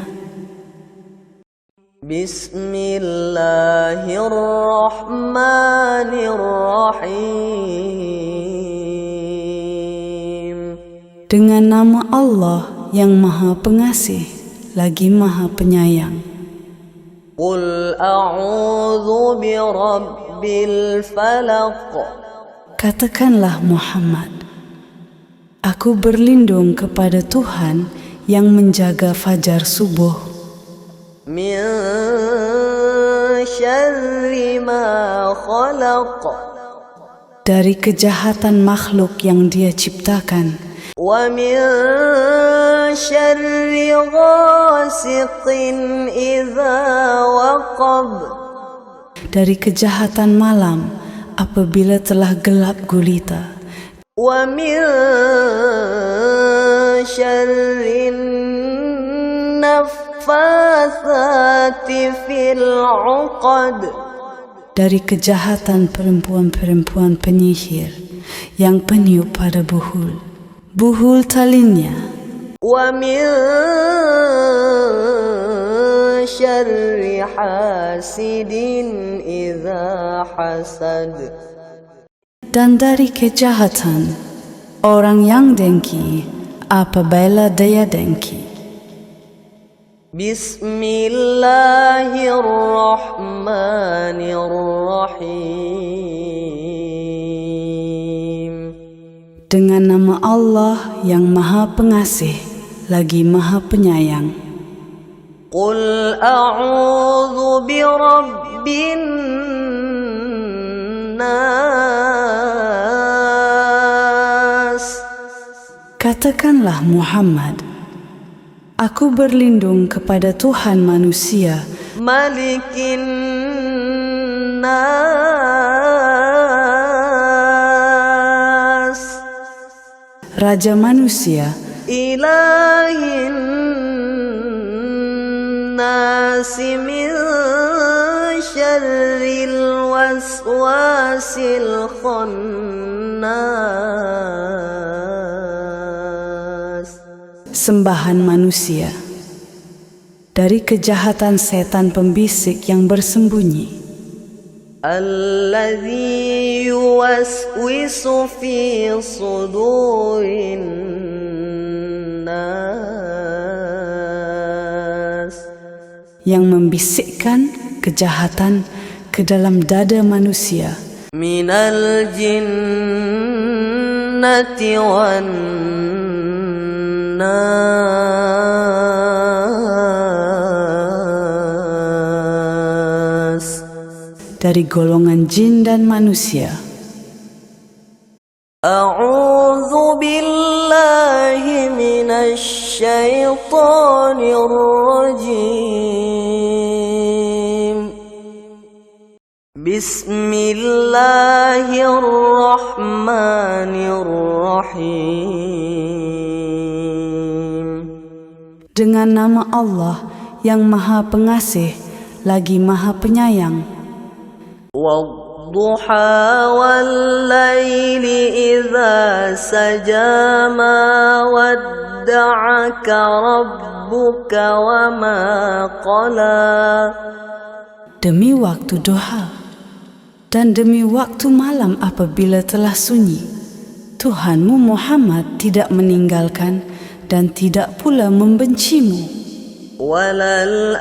Bismillahirrahmanirrahim. Dengan nama Allah yang Maha Pengasih lagi Maha Penyayang. Qul a'udzu birabbil falaq. Katakanlah Muhammad, aku berlindung kepada Tuhan yang menjaga fajar subuh. Min syarri ma khalaq. Dari kejahatan makhluk yang Dia ciptakan. Wa min syarri ghasiqin idza waqab. Dari kejahatan malam apabila telah gelap gulita. Wa min syarri naffatsati fil 'uqad. Dari kejahatan perempuan-perempuan penyihir yang peniup pada buhul talinnya. Wa min syarri hasidin idza hasad. Dan dari kejahatan orang yang dengki apabila dia dengki. Bismillahirrahmanirrahim. Dengan nama Allah yang Maha Pengasih lagi Maha Penyayang. Qul a'udzu birabbin nas. Katakanlah Muhammad, aku berlindung kepada Tuhan manusia, Malikin nas. Raja manusia, Ilahin nasi min syarril waswasil khannas. sembahan manusia, dari kejahatan setan pembisik yang bersembunyi. Alladzi yuwaswisu fi sudurin nas. Yang membisikkan kejahatan ke dalam dada manusia. Minal jinnati wan nas. Dari golongan jin dan manusia. A'udzu billahi minasy syaithanir rajim. Bismillahirrahmanirrahim. Dengan nama Allah yang Maha Pengasih lagi Maha Penyayang. Wadduha wal-laili idza saja ma wadda'aka rabbuka wa ma qala. Demi waktu duha dan demi waktu malam apabila telah sunyi, Tuhanmu Muhammad tidak meninggalkan dan tidak pula membencimu. Walal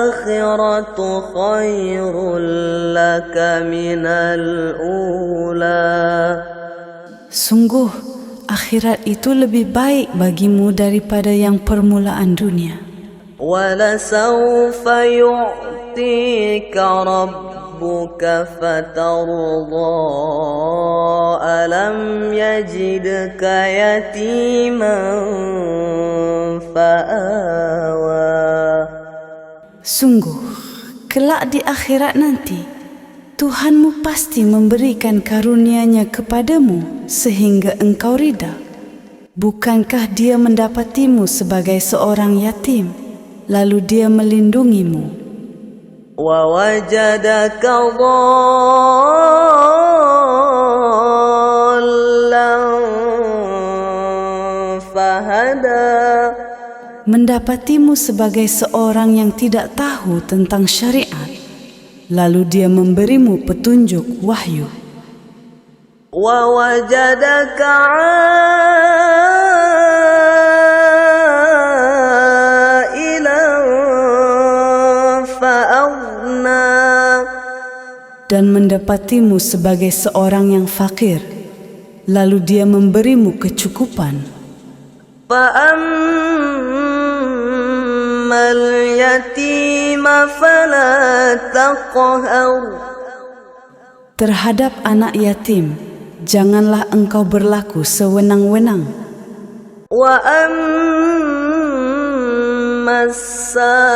akhiratu khairul laka minal ula. Sungguh akhirat itu lebih baik bagimu daripada yang permulaan dunia. Walasawfa yu'tika rabbuka ربك فترضى ألم يجدك يتيما فآوى. Sungguh, kelak di akhirat nanti, Tuhanmu pasti memberikan karunia-Nya kepadamu sehingga engkau ridha. Bukankah Dia mendapatimu sebagai seorang yatim, lalu Dia melindungimu? ووجدك ضالا فهدى. Mendapatimu sebagai seorang yang tidak tahu tentang syariat, lalu Dia memberimu petunjuk wahyu. ووجدك عائلا فأغنى. Dan mendapatimu sebagai seorang yang fakir, lalu Dia memberimu kecukupan. فأما اليتيم فلا تقهر. Terhadap anak yatim, janganlah engkau berlaku sewenang-wenang. وأما السائل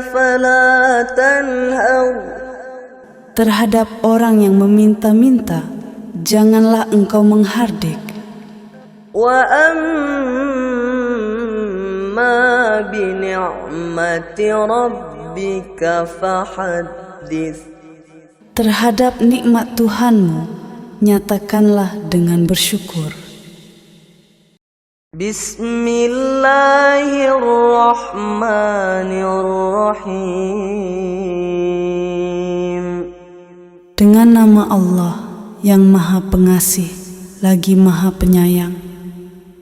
فلا تنهر. Terhadap orang yang meminta-minta, janganlah engkau menghardik. وأما بنعمة ربك فحدث. Terhadap nikmat Tuhanmu, nyatakanlah dengan bersyukur. Bismillahirrahmanirrahim. Dengan nama Allah yang Maha Pengasih lagi Maha Penyayang.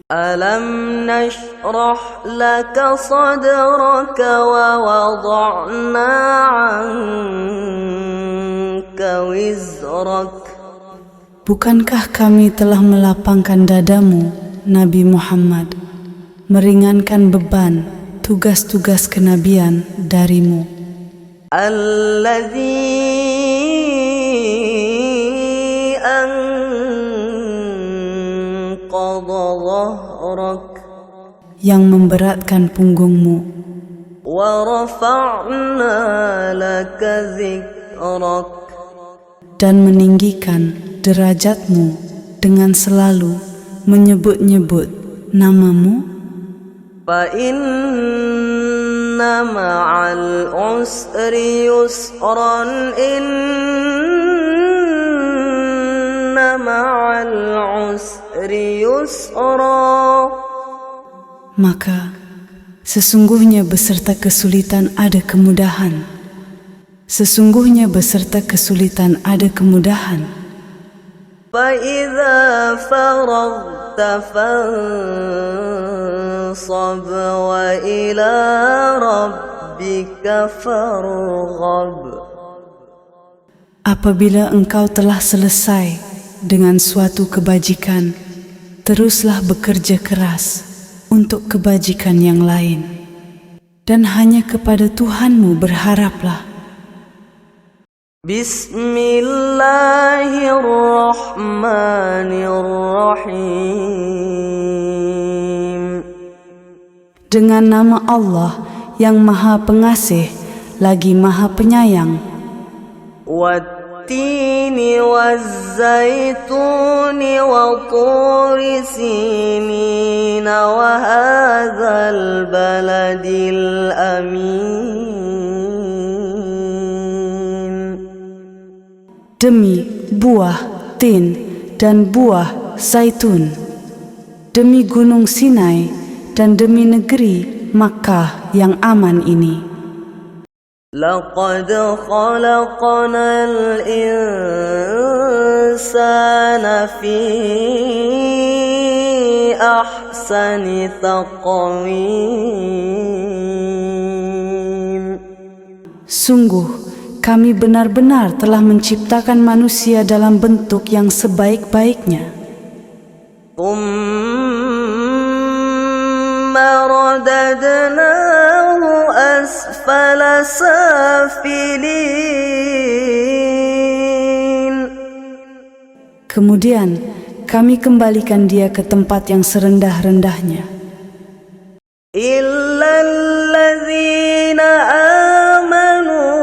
Alam nashrah laka sadraka wa wada'na 'anka wizrak. Bukankah kami telah melapangkan dadamu, Nabi Muhammad, meringankan beban tugas-tugas kenabian darimu. Alladzi yang memberatkan punggungmu. Wa rafa'na laka dzikrak. Dan meninggikan derajatmu dengan selalu menyebut-nyebut namamu. Fa inna ma'al usri yusran. Inna ma'al usri yusra. Maka sesungguhnya beserta kesulitan ada kemudahan. Sesungguhnya beserta kesulitan ada kemudahan. فَإِذَا فَرَغْتَ فَانصَبْ وَإِلَى رَبِّكَ فَارْغَب. Apabila engkau telah selesai dengan suatu kebajikan, teruslah bekerja keras untuk kebajikan yang lain, dan hanya kepada Tuhanmu berharaplah. Bismillahirrahmanirrahim. Dengan nama Allah yang Maha Pengasih lagi Maha Penyayang. Wattini wazzaituni wa turi sinin wa hadzal baladil amin. Demi buah tin dan buah zaitun, demi gunung Sinai dan demi negeri Makkah yang aman ini. Laqad khalaqnal insana fi ahsani taqwim. Sungguh, kami benar-benar telah menciptakan manusia dalam bentuk yang sebaik-baiknya. Thumma radadnahu أسفل سافلين. Kemudian kami kembalikan dia ke tempat yang serendah-rendahnya. إلا الذين آمنوا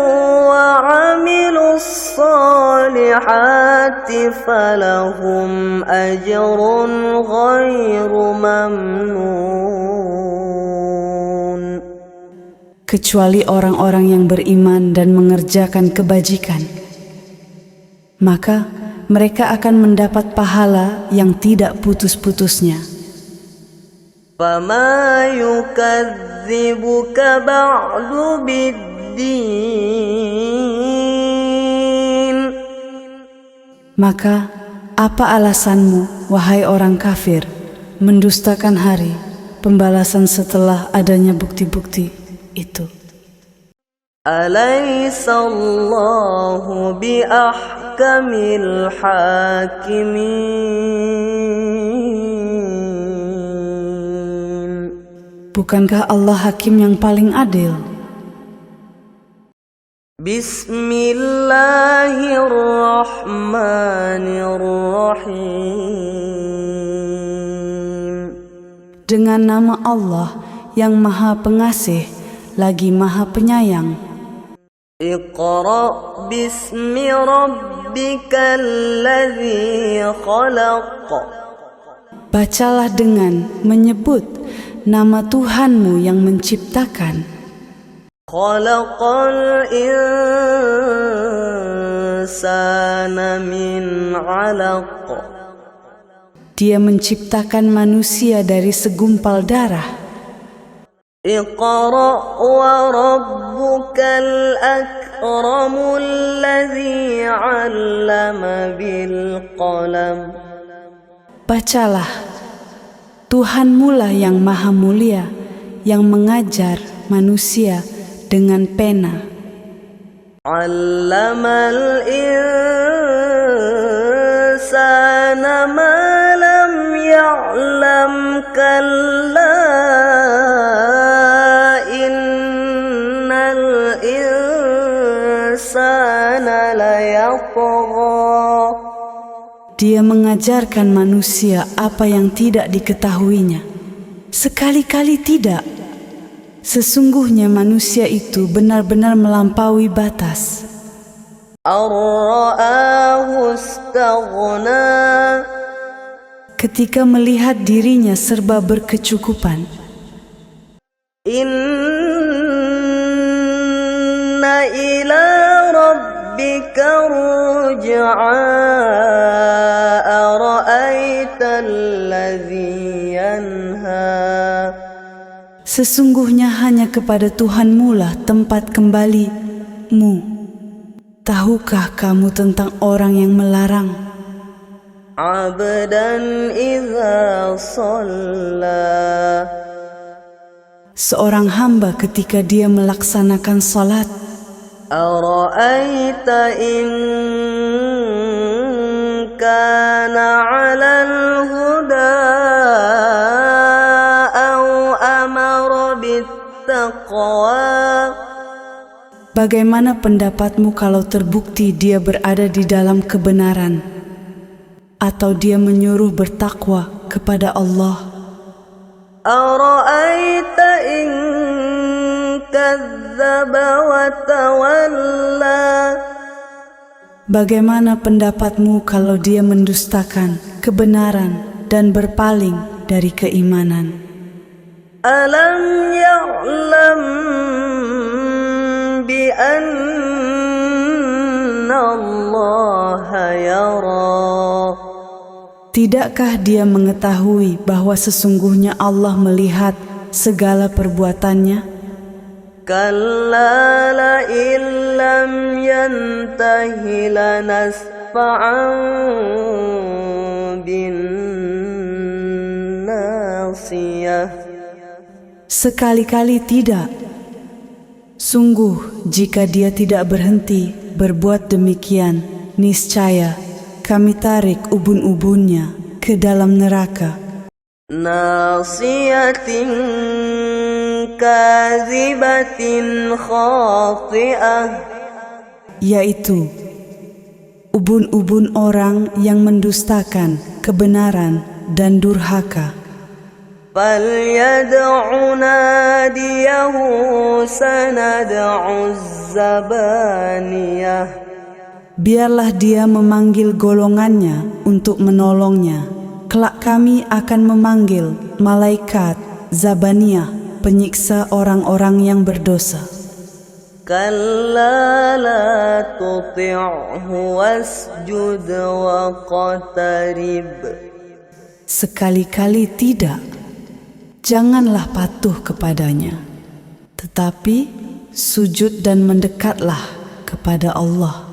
وعملوا الصالحات فلهم أجر غير ممنون. Kecuali orang-orang yang beriman dan mengerjakan kebajikan, maka mereka akan mendapat pahala yang tidak putus-putusnya. فما يكذبك بعد بالدين. Maka apa alasanmu, wahai orang kafir, mendustakan hari pembalasan setelah adanya bukti-bukti itu? أليس الله بأحكم الحاكمين. Bukankah Allah hakim yang paling adil? Bismillahirrahmanirrahim. Dengan nama Allah yang Maha Pengasih lagi Maha Penyayang. Iqra bismi rabbikal ladzi khalaq. Bacalah dengan menyebut nama Tuhanmu yang menciptakan. Khalaqal insana min 'alaq. Dia menciptakan manusia dari segumpal darah. Iqra wa rabbukal akramul ladzi 'allama bil qalam. Bacalah, Tuhanmulah yang maha mulia, yang mengajar manusia dengan pena. Allamal insana ma lam ya'lam kalla innal insana layatgha. Dia mengajarkan manusia apa yang tidak diketahuinya. Sekali-kali tidak. Sesungguhnya manusia itu benar-benar melampaui batas. Ar-ra'ahu istaghna. Ketika melihat dirinya serba berkecukupan. Inna ila rabbika ruj'a. Sesungguhnya hanya kepada Tuhanmu-lah tempat kembali-mu. Tahukah kamu tentang orang yang melarang? Abdan idza shalla. Seorang hamba ketika dia melaksanakan salat. Ara'aita in kana 'alal huda Bagaimana pendapatmu kalau terbukti dia berada di dalam kebenaran atau dia menyuruh bertakwa kepada Allah? Ara'aita in kadzdzaba wa tawalla. Bagaimana pendapatmu kalau dia mendustakan kebenaran dan berpaling dari keimanan? Alam ya'lam bi anna Allah yara. Tidakkah dia mengetahui bahwa sesungguhnya Allah melihat segala perbuatannya? Kalla la illam yantahi lanasfa'an bin nasiyah. Sekali-kali tidak. Sungguh, jika dia tidak berhenti berbuat demikian, niscaya kami tarik ubun-ubunnya ke dalam neraka. Nasiyatin كاذبة خاطئة, yaitu ubun-ubun orang yang mendustakan kebenaran dan durhaka. فليدع ناديه سندع الزبانية, Biarlah dia memanggil golongannya untuk menolongnya. Kelak kami akan memanggil malaikat Zabaniyah, penyiksa orang-orang yang berdosa. كلا لا تطعه واسجد واقترب, Sekali-kali tidak, janganlah patuh kepadanya, tetapi sujud dan mendekatlah kepada Allah.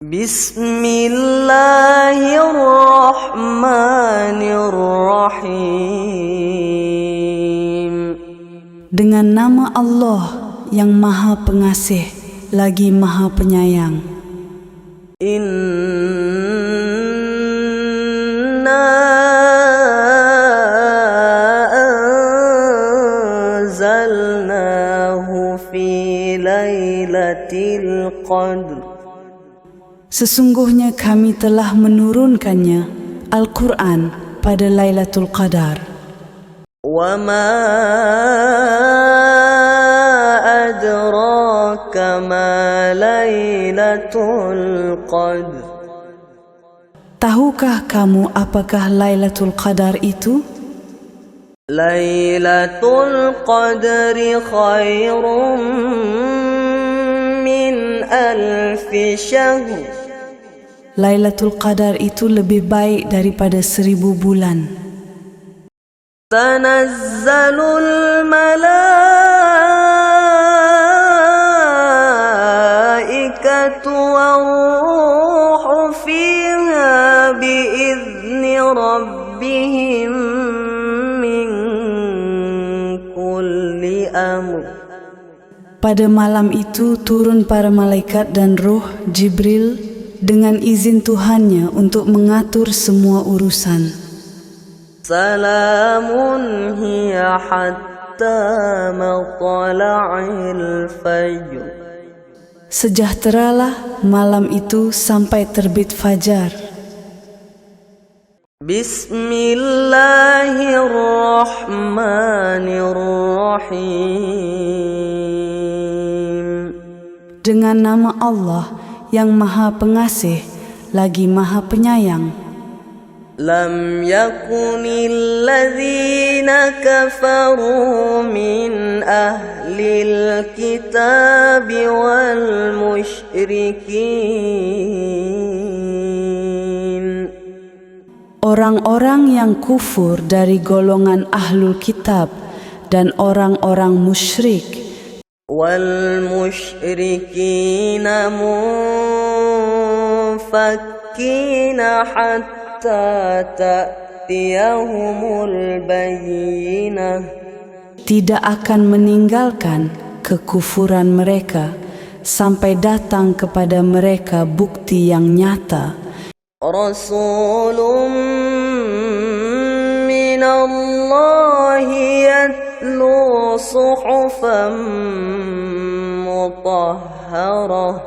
Bismillahirrahmanirrahim. Dengan nama Allah yang Maha Pengasih lagi Maha Penyayang. Inna anzalnahu fi lailatul qadr. Sesungguhnya kami telah menurunkannya Al-Quran pada Lailatul Qadar. Wa ma adraka ma Lailatul Qadr. Tahukah kamu apakah Lailatul Qadar itu? Lailatul Qadri khairum min alfi syahr. Lailatul Qadar itu lebih baik daripada 1000 bulan. Tanazzalul malaikatu war-ruhu fiha bi'izni rabbihim min kulli amr. Pada malam itu turun para malaikat dan roh Jibril dengan izin Tuhannya untuk mengatur semua urusan. Salamun hiya hatta matla'il fajr. Sejahteralah malam itu sampai terbit fajar. Bismillahirrahmanirrahim. Dengan nama Allah yang Maha Pengasih lagi Maha Penyayang. Lam yakunil ladzina kafaru min ahlil kitab wal musyrikin. Orang-orang yang kufur dari golongan ahlul kitab dan orang-orang musyrik wal musyrikina munfakkina hatta ta'tiyahumul bayyinah. tidak akan meninggalkan kekufuran mereka sampai datang kepada mereka bukti yang nyata. Rasulun minallahi yatlu suhufan mutahharah,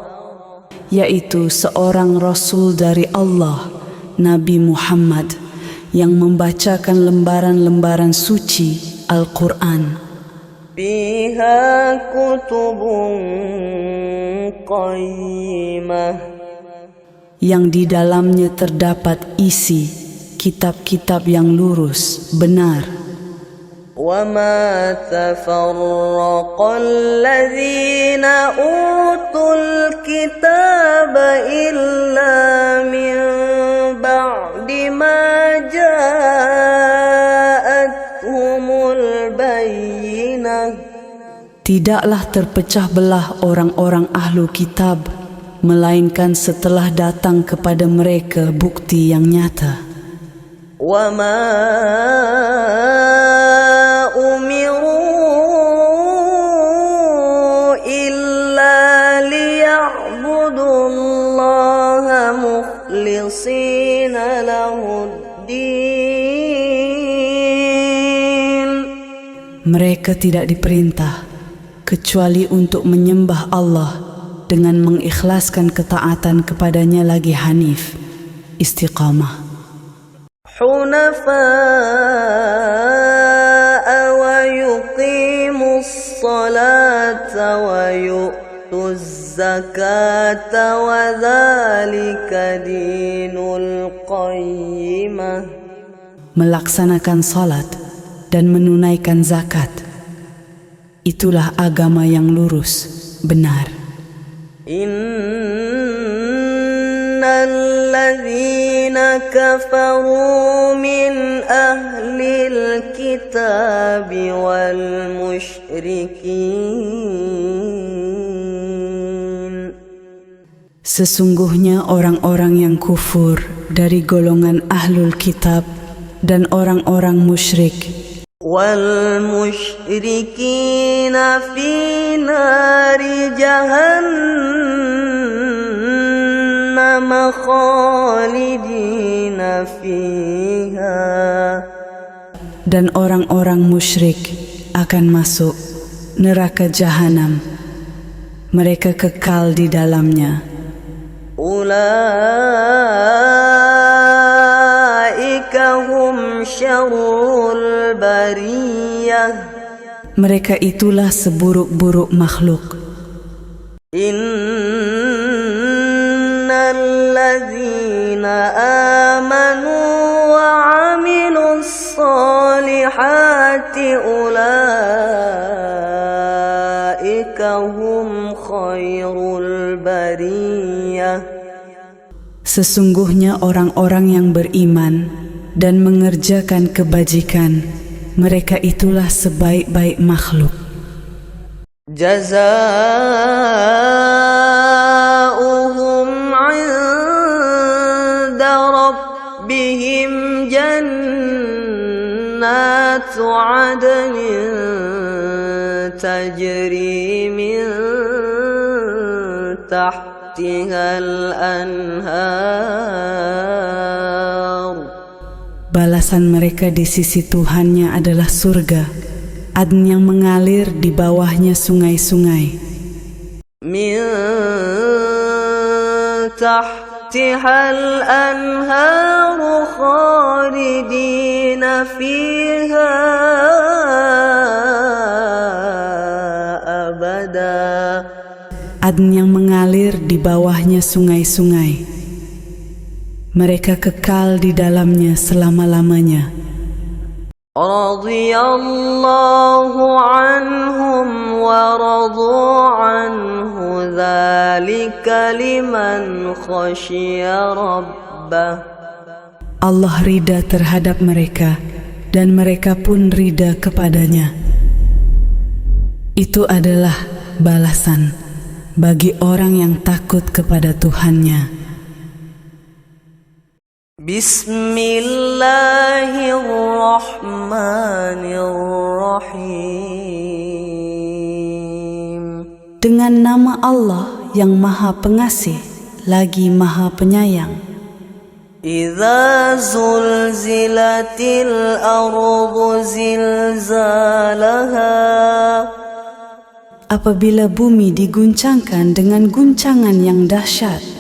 yaitu seorang Rasul dari Allah, Nabi Muhammad, yang membacakan lembaran-lembaran suci Al-Quran. fiha kutubun qayyimah, yang di dalamnya terdapat isi kitab-kitab yang lurus, benar. wa ma tafarraqal ladzina utul kitaba illa min ba'di ma ja'atuhumul bayyinah. Tidaklah terpecah belah orang-orang ahlu kitab melainkan setelah datang kepada mereka bukti yang nyata. Wa ma umiru illa liya'budullaha mukhlishina lahuddin. Mereka tidak diperintah kecuali untuk menyembah Allah dengan mengikhlaskan ketaatan kepadanya lagi hanif, istiqamah. حنفاء ويقيموا الصلاة ويؤتوا الزكاة وذلك دين القيمة. Melaksanakan salat dan menunaikan zakat, itulah agama yang lurus, benar. الذين كفروا من أهل الكتاب والمشركين. Sesungguhnya orang-orang yang kufur dari golongan ahlul kitab dan orang-orang musyrik والمشركين في نار جهنم خالدين فيها. Dan orang-orang musyrik akan masuk neraka jahanam. Mereka kekal di dalamnya. Ulaika hum syarrul bariyah. Mereka itulah seburuk-buruk makhluk. Innalladzina amanu wa amilus solihati ulaika hum khairul bariyah. Sesungguhnya orang-orang yang beriman dan mengerjakan kebajikan, mereka itulah sebaik-baik makhluk. Jazaohum 'inda rabbihim jannatu 'adnin tajri min tahtihal anhar. Balasan mereka di sisi Tuhannya adalah surga, adn yang mengalir di bawahnya sungai-sungai. Min tahtihal anhar khalidina fiha abada. Adn yang mengalir di bawahnya sungai-sungai. Mereka kekal di dalamnya selama-lamanya. Radiyallahu anhum wa radu anhu dzalika liman khasyiya rabbah. Allah ridha terhadap mereka dan mereka pun ridha kepadanya. Itu adalah balasan bagi orang yang takut kepada Tuhannya. Bismillahirrahmanirrahim. Dengan nama Allah yang Maha Pengasih lagi Maha Penyayang. Idza zulzilatil ardu zilzalaha. Apabila bumi diguncangkan dengan guncangan yang dahsyat.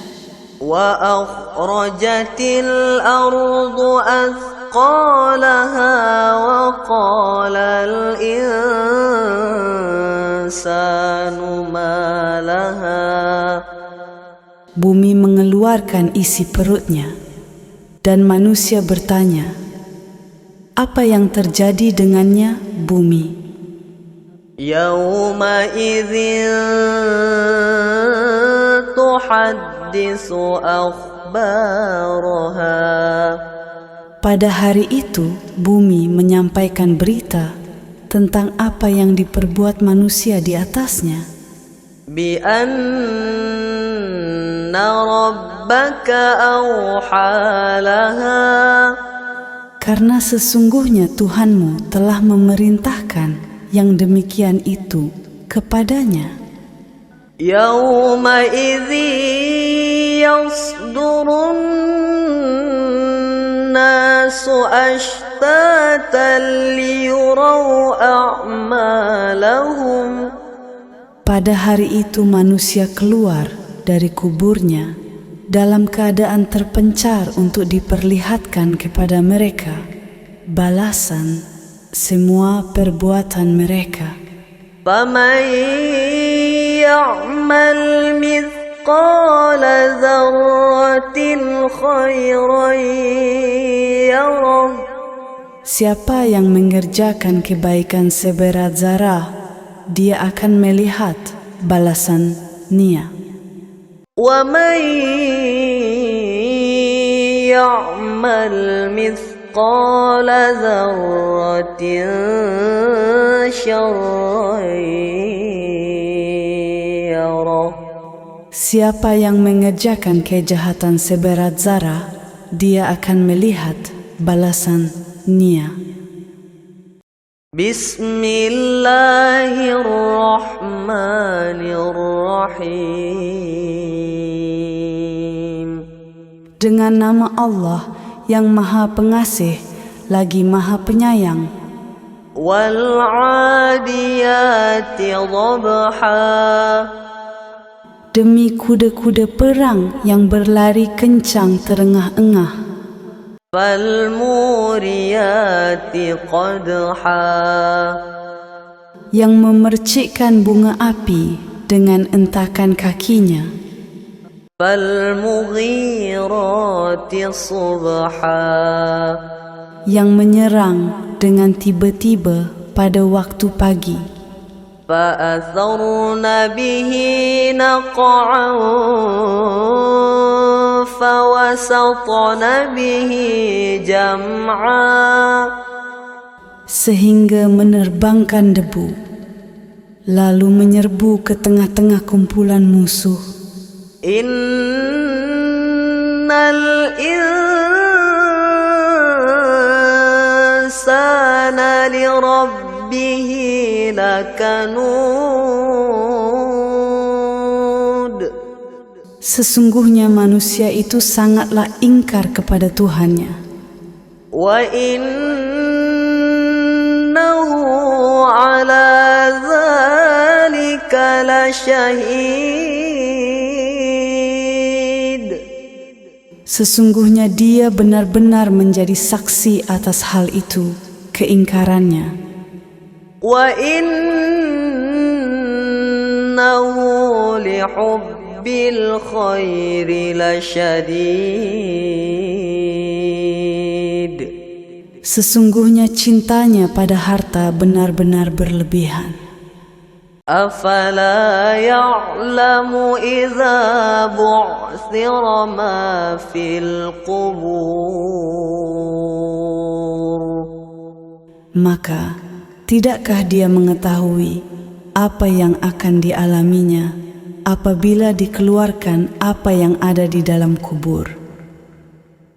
Wa akhrajatil ardu athqalaha wa qalal insanu ma laha. Bumi mengeluarkan isi perutnya dan manusia bertanya, apa yang terjadi dengannya bumi? Yawma idzin tuhaddisu akhbaraha. Pada hari itu bumi menyampaikan berita tentang apa yang diperbuat manusia di atasnya. Bi anna rabbaka awhalaha. Karena sesungguhnya Tuhanmu telah memerintahkan yang demikian itu kepadanya. Yawma idzi yasdurun nasu أشتاتا ليروا أعمالهم. Pada hari itu manusia keluar dari kuburnya dalam keadaan terpencar untuk diperlihatkan kepada mereka balasan semua perbuatan mereka. فمن يعمل مثقال ذرة خيرا يره. Siapa yang mengerjakan kebaikan seberat zarah, dia akan melihat balasannya. ومن يعمل مثقال ذرة شرا يره. Siapa yang mengerjakan kejahatan seberat zarah, dia akan melihat balasannya. Bismillahirrahmanirrahim. Dengan nama Allah yang Maha Pengasih lagi Maha Penyayang. Wal 'adiyati dhabha. Demi kuda-kuda perang yang berlari kencang terengah-engah. Fal muriyati qadha. Yang memercikkan bunga api dengan entakan kakinya. Fal mughirati subha. Yang menyerang dengan tiba-tiba pada waktu pagi. Fa'atharna bihi naq'an fawasatna bihi jam'a. Sehingga menerbangkan debu, lalu menyerbu ke tengah-tengah kumpulan musuh. Innal insana li rabbihi lakanud. Sesungguhnya manusia itu sangatlah ingkar kepada Tuhannya. Wa innahu ala dzalika lasyahid. Sesungguhnya dia benar-benar menjadi saksi atas hal itu, keingkarannya. Wa innahu lihubbil khairi lasyadid. Sesungguhnya cintanya pada harta benar-benar berlebihan. Afala ya'lamu idza bu'thira ma fil qubur. Maka tidakkah dia mengetahui apa yang akan dialaminya apabila dikeluarkan apa yang ada di dalam kubur?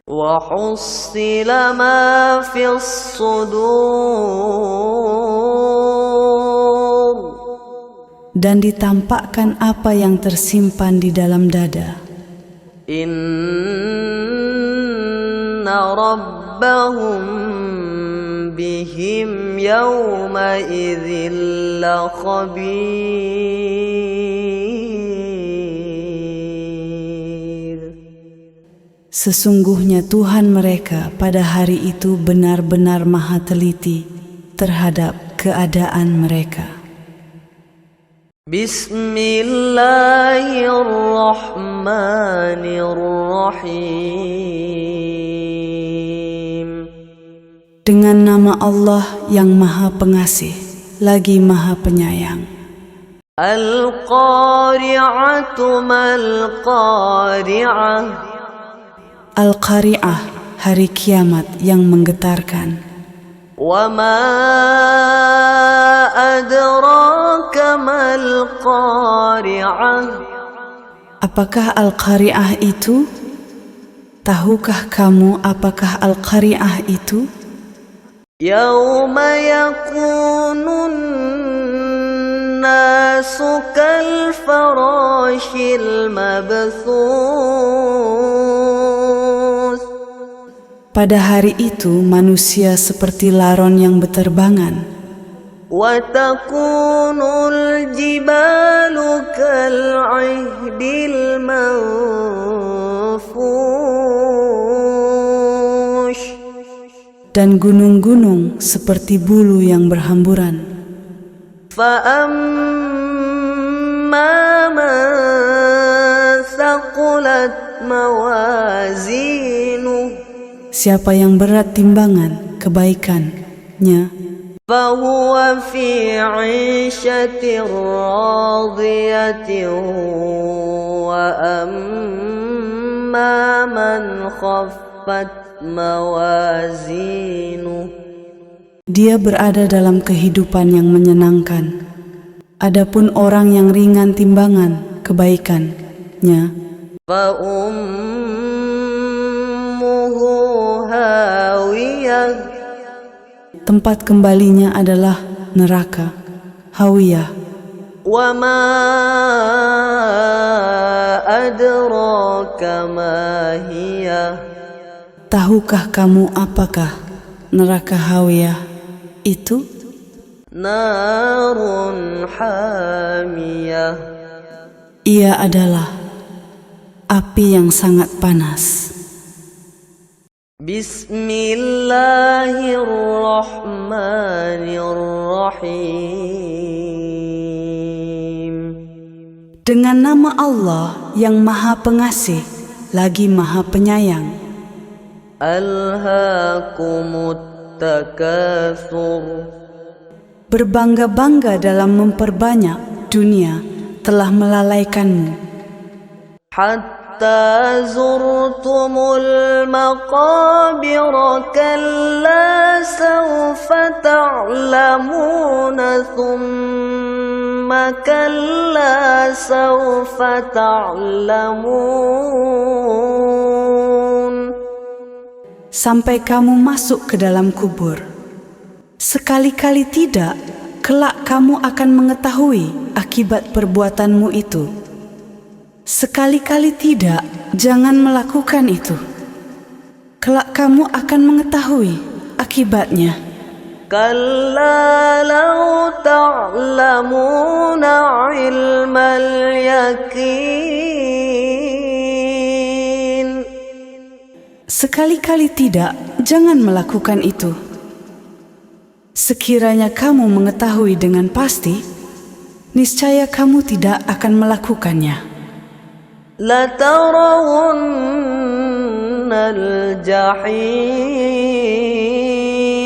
Wa hussila ma fis sudur. Dan ditampakkan apa yang tersimpan di dalam dada. Inna rabbahum bihim yawma idzin lakhabir. Sesungguhnya Tuhan mereka pada hari itu benar-benar maha teliti terhadap keadaan mereka. Bismillahirrahmanirrahim. Dengan nama Allah yang Maha Pengasih lagi Maha Penyayang. Al-Qari'atu mal-Qari'ah. Al-Qari'ah, hari kiamat yang menggetarkan. Wa ma adraka mal-Qari'ah. Apakah Al-Qari'ah itu? Tahukah kamu apakah Al-Qari'ah itu? Yawma yakunun nasu kal farashil mabthus. Pada hari itu manusia seperti laron yang beterbangan, وتكون الجبال كالعهن المنفوش dan gunung-gunung seperti bulu yang berhamburan. فأما من ثقلت موازينه Siapa yang berat timbangan kebaikannya, فهو في عيشة راضية وأما من خفت موازينه dia berada dalam kehidupan yang menyenangkan. Adapun orang yang ringan timbangan kebaikannya, فأمه هاوية tempat kembalinya adalah neraka, hawiyah. وما أدراك ما هي Tahukah kamu apakah neraka hawiyah itu? نار حامية Ia adalah api yang sangat panas. بسم الله الرحمن الرحيم Dengan nama Allah yang Maha Pengasih lagi Maha Penyayang. ألهاكم التكاثر Berbangga-bangga dalam memperbanyak dunia telah melalaikanmu, حتى زرتم المقابر كلا سوف تعلمون ثم كلا سوف تعلمون sampai kamu masuk ke dalam kubur. Sekali-kali tidak, kelak kamu akan mengetahui akibat perbuatanmu itu. Sekali-kali tidak, jangan melakukan itu. Kelak kamu akan mengetahui akibatnya. كلا لو تعلمون علم اليقين Sekali-kali tidak, jangan melakukan itu. Sekiranya kamu mengetahui dengan pasti, niscaya kamu tidak akan melakukannya. لترون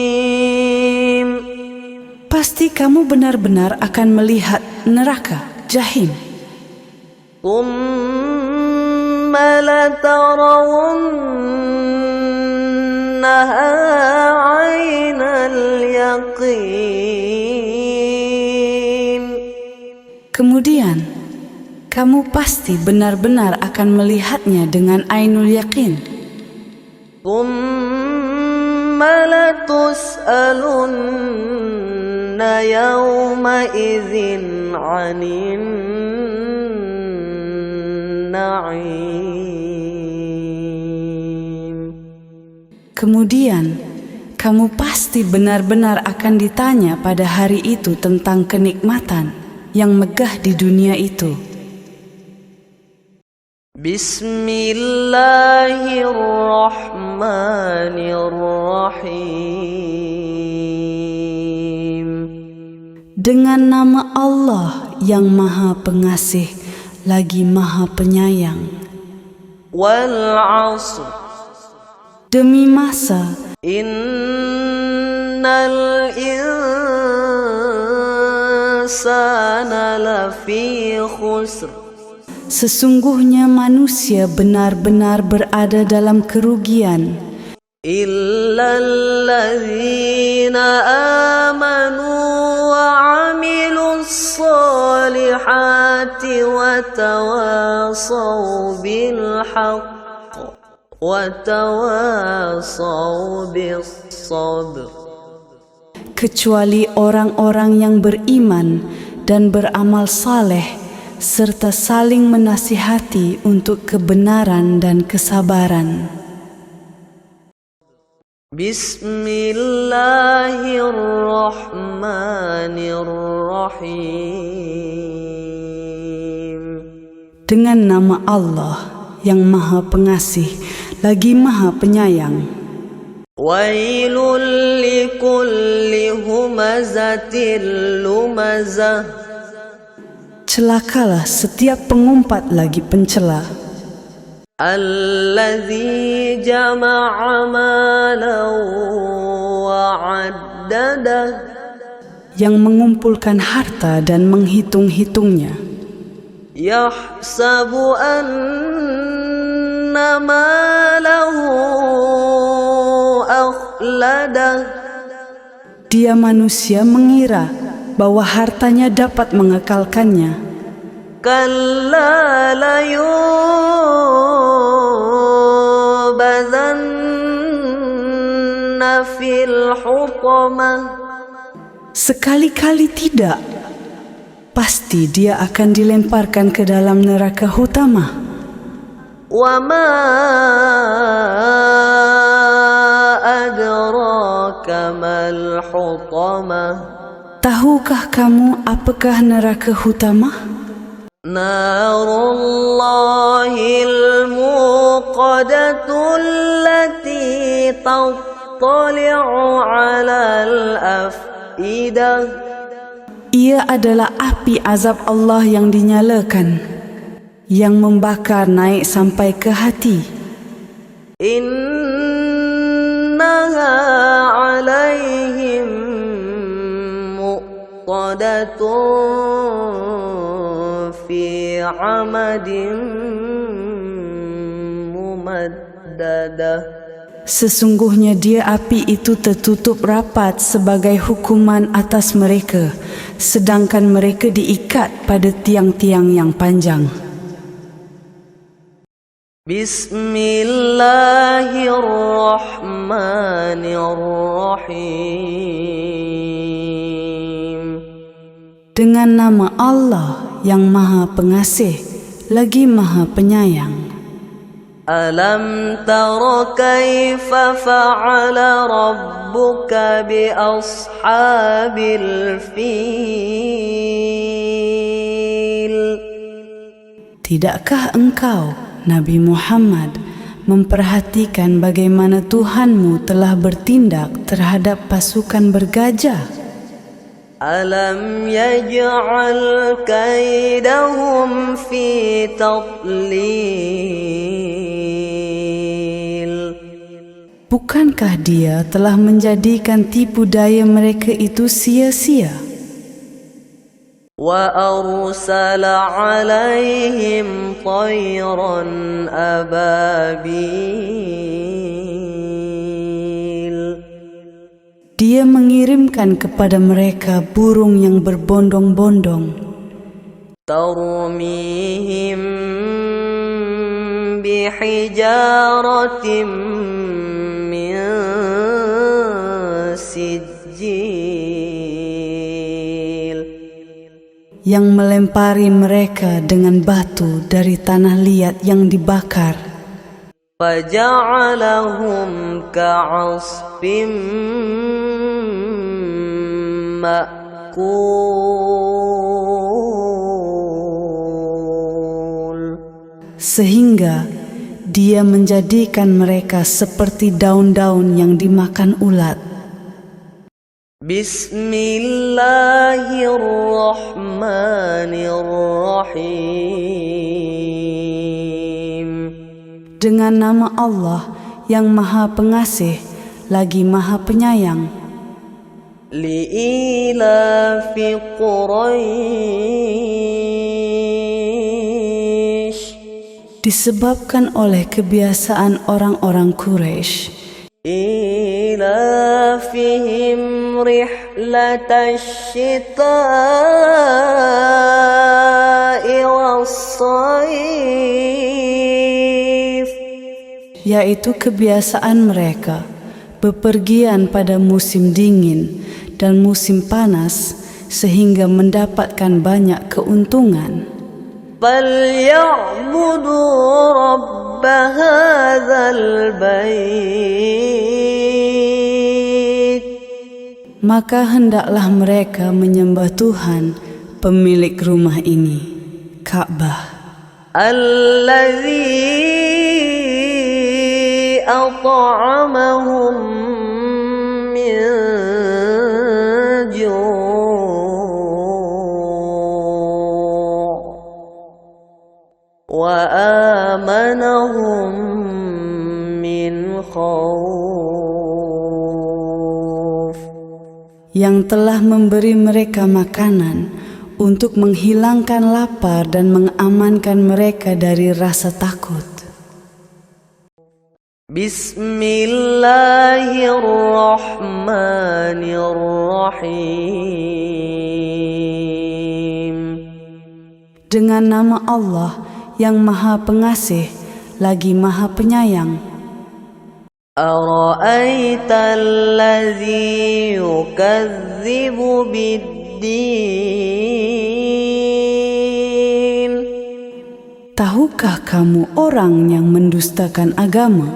الجحيم Pasti kamu benar-benar akan melihat neraka, jahim. ثم لترونها عين اليقين Kemudian, kamu pasti benar-benar akan melihatnya dengan ainul yakin. ثم لتسألن يومئذ عن النعيم Kemudian, kamu pasti benar-benar akan ditanya pada hari itu tentang kenikmatan yang megah di dunia itu. بسم الله الرحمن الرحيم Dengan nama Allah yang Maha Pengasih lagi Maha Penyayang. والعصر Demi masa, إن الإنسان لفي خسر sesungguhnya manusia benar-benar berada dalam kerugian, إلا الذين آمنوا وعملوا الصالحات وتواصوا بالحق وتواصوا بالصبر kecuali orang-orang yang beriman dan beramal saleh serta saling menasihati untuk kebenaran dan kesabaran. Bismillahirrahmanirrahim. Dengan nama Allah yang Maha Pengasih lagi Maha Penyayang. Wailul likulli humazatil lumazah. Celakalah setiap pengumpat lagi pencela. Allazi jama'a malan wa 'addadah. Yang mengumpulkan harta dan menghitung-hitungnya. Yahsabu anna malahu akhladah. Dia manusia mengira bahwa hartanya dapat mengekalkannya. Kalla layubadzanna fil hutamah. Sekali-kali tidak. Pasti dia akan dilemparkan ke dalam neraka hutamah. Wa ma adraka mal hutamah. Tahukah kamu apakah neraka hutamah? Narullahil muqadatul lati tattali'u 'alal afidah. Ia adalah api azab Allah yang dinyalakan, yang membakar naik sampai ke hati. Innaha 'alaihim muqadatun fi 'amadin mumaddadah. Sesungguhnya dia api itu tertutup rapat sebagai hukuman atas mereka, sedangkan mereka diikat pada tiang-tiang yang panjang. Bismillahirrahmanirrahim. Dengan nama Allah yang Maha Pengasih lagi Maha Penyayang. Alam tara kaifa fa'ala rabbuka bi ashabil fil. Tidakkah engkau, Nabi Muhammad, memperhatikan bagaimana Tuhanmu telah bertindak terhadap pasukan bergajah? Alam yaj'al kaidahum fi tadlil. Bukankah dia telah menjadikan tipu daya mereka itu sia-sia? Wa arsala 'alaihim tayran ababil. Dia mengirimkan kepada mereka burung yang berbondong-bondong. Tarmihim bihijaratim min sijil. Yang melempari mereka dengan batu dari tanah liat yang dibakar. Faja'alahum ka'asfim ma'kul. Sehingga dia menjadikan mereka seperti daun-daun yang dimakan ulat. Bismillahirrahmanirrahim. Dengan nama Allah yang Maha Pengasih lagi Maha Penyayang. Li'ilafi Quraisy. Disebabkan oleh kebiasaan orang-orang Quraisy. Ilafihim rihlatash shita'i was-sayf. Yaitu kebiasaan mereka bepergian pada musim dingin dan musim panas sehingga mendapatkan banyak keuntungan. فَلْيَعْبُدُوا رَبَّ هَذَا الْبَيْتِ. Maka hendaklah mereka menyembah Tuhan, pemilik rumah ini, Ka'bah, الذي أطعمهم من جوع وآمنهم من خوف, yang telah memberi mereka makanan untuk menghilangkan lapar dan mengamankan mereka dari rasa takut. Bismillahirrahmanirrahim. Dengan nama Allah yang Maha Pengasih lagi Maha Penyayang. Ara'aita allazi yukadzibu biddin. Tahukah kamu orang yang mendustakan agama?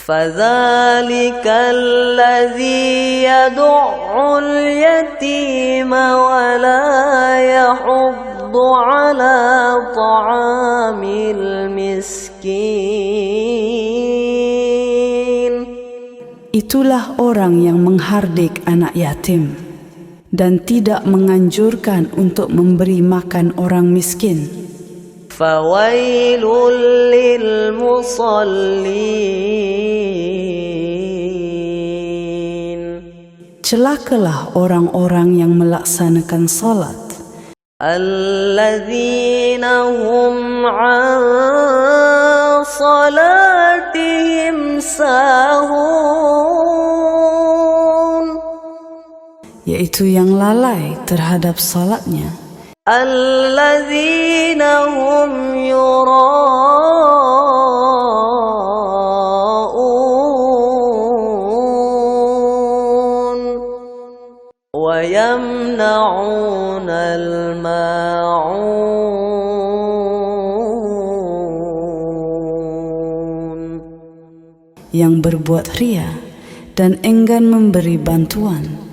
Fadzalika allazi yad'ul yatima wa la yahuddu ala ta'amil miskin. Itulah orang yang menghardik anak yatim dan tidak menganjurkan untuk memberi makan orang miskin. Fawailul lil musallin. Celakalah orang-orang yang melaksanakan salat. Alladzina hum an salatihim sahun. Yaitu yang lalai terhadap salatnya. Alladzina hum yura'un wa yamna'una al-ma'un. Yang berbuat ria dan enggan memberi bantuan.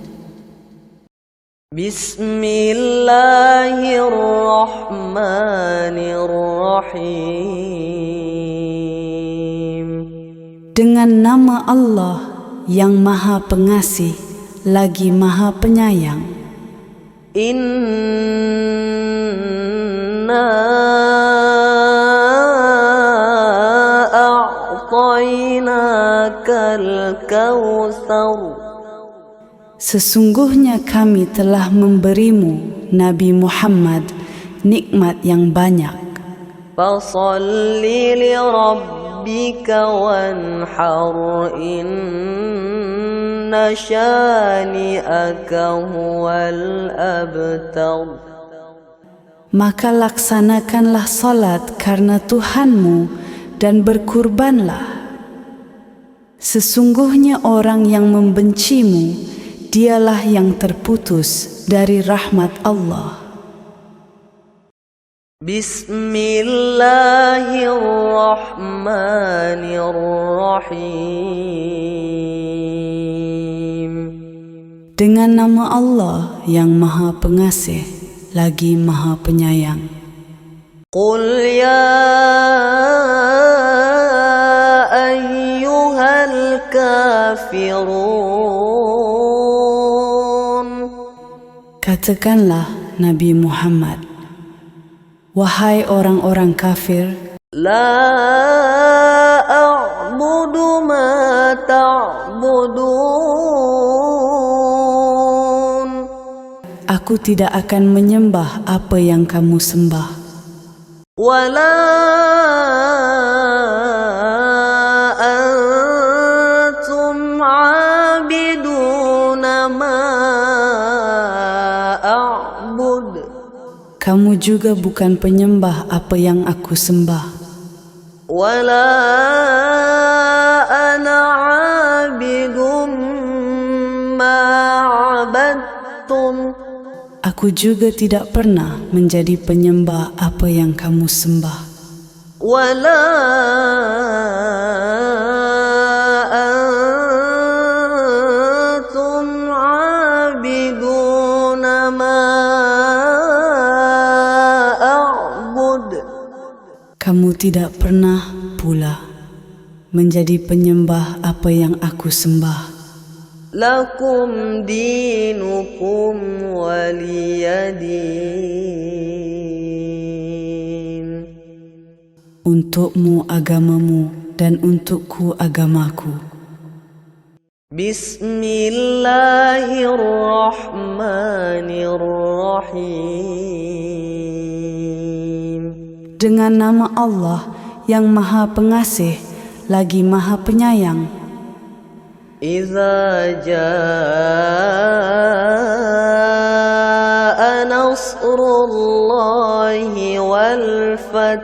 Bismillahirrahmanirrahim. Dengan nama Allah yang Maha Pengasih lagi Maha Penyayang. Inna a'tainakal kautsar. Sesungguhnya kami telah memberimu, Nabi Muhammad, nikmat yang banyak. Fasalli li rabbika wanhar, inna syani'aka huwal abtar. Maka laksanakanlah salat karena Tuhanmu dan berkurbanlah. Sesungguhnya orang yang membencimu, dialah yang terputus dari rahmat Allah. Bismillahirrahmanirrahim. Dengan nama Allah yang Maha Pengasih lagi Maha Penyayang. Qul ya ayyuhal kafirun. Katakanlah Nabi Muhammad, wahai orang-orang kafir, La a'budu ma ta'budun. Aku tidak akan menyembah apa yang kamu sembah. Wa la antum 'abiduna ma a'bud. Kamu juga bukan penyembah apa yang aku sembah. Wala ana 'abidum ma 'abadtum. Aku juga tidak pernah menjadi penyembah apa yang kamu sembah. Wala antum tidak pernah pula menjadi penyembah apa yang aku sembah. Lakum dinukum waliyadin. Untukmu agamamu dan untukku agamaku. Bismillahirrahmanirrahim. Dengan nama Allah yang Maha Pengasih lagi Maha Penyayang. Idza jaa nasrullahi wal fath.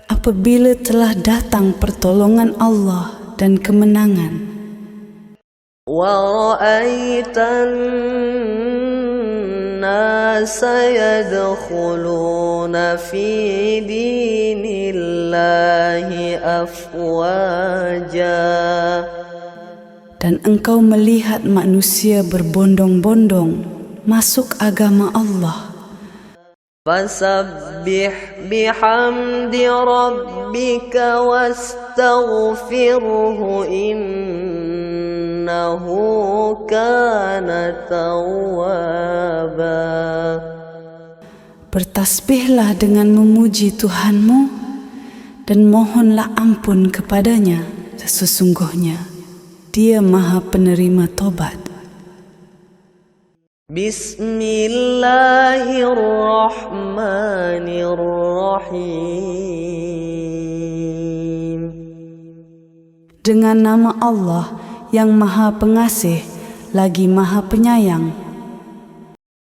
Apabila telah datang pertolongan Allah dan kemenangan. Wa ra'aitan nasa yadkhuluna fi dinillahi afwaja. Dan engkau melihat manusia berbondong-bondong masuk agama Allah. Fasabbih bihamdi rabbika wastaghfirhu innahu kana tawwaba. Bertasbihlah dengan memuji Tuhanmu dan mohonlah ampun kepadanya, sesungguhnya Dia Maha Penerima Tobat. Bismillahirrahmanirrahim. Dengan nama Allah yang Maha Pengasih lagi Maha Penyayang.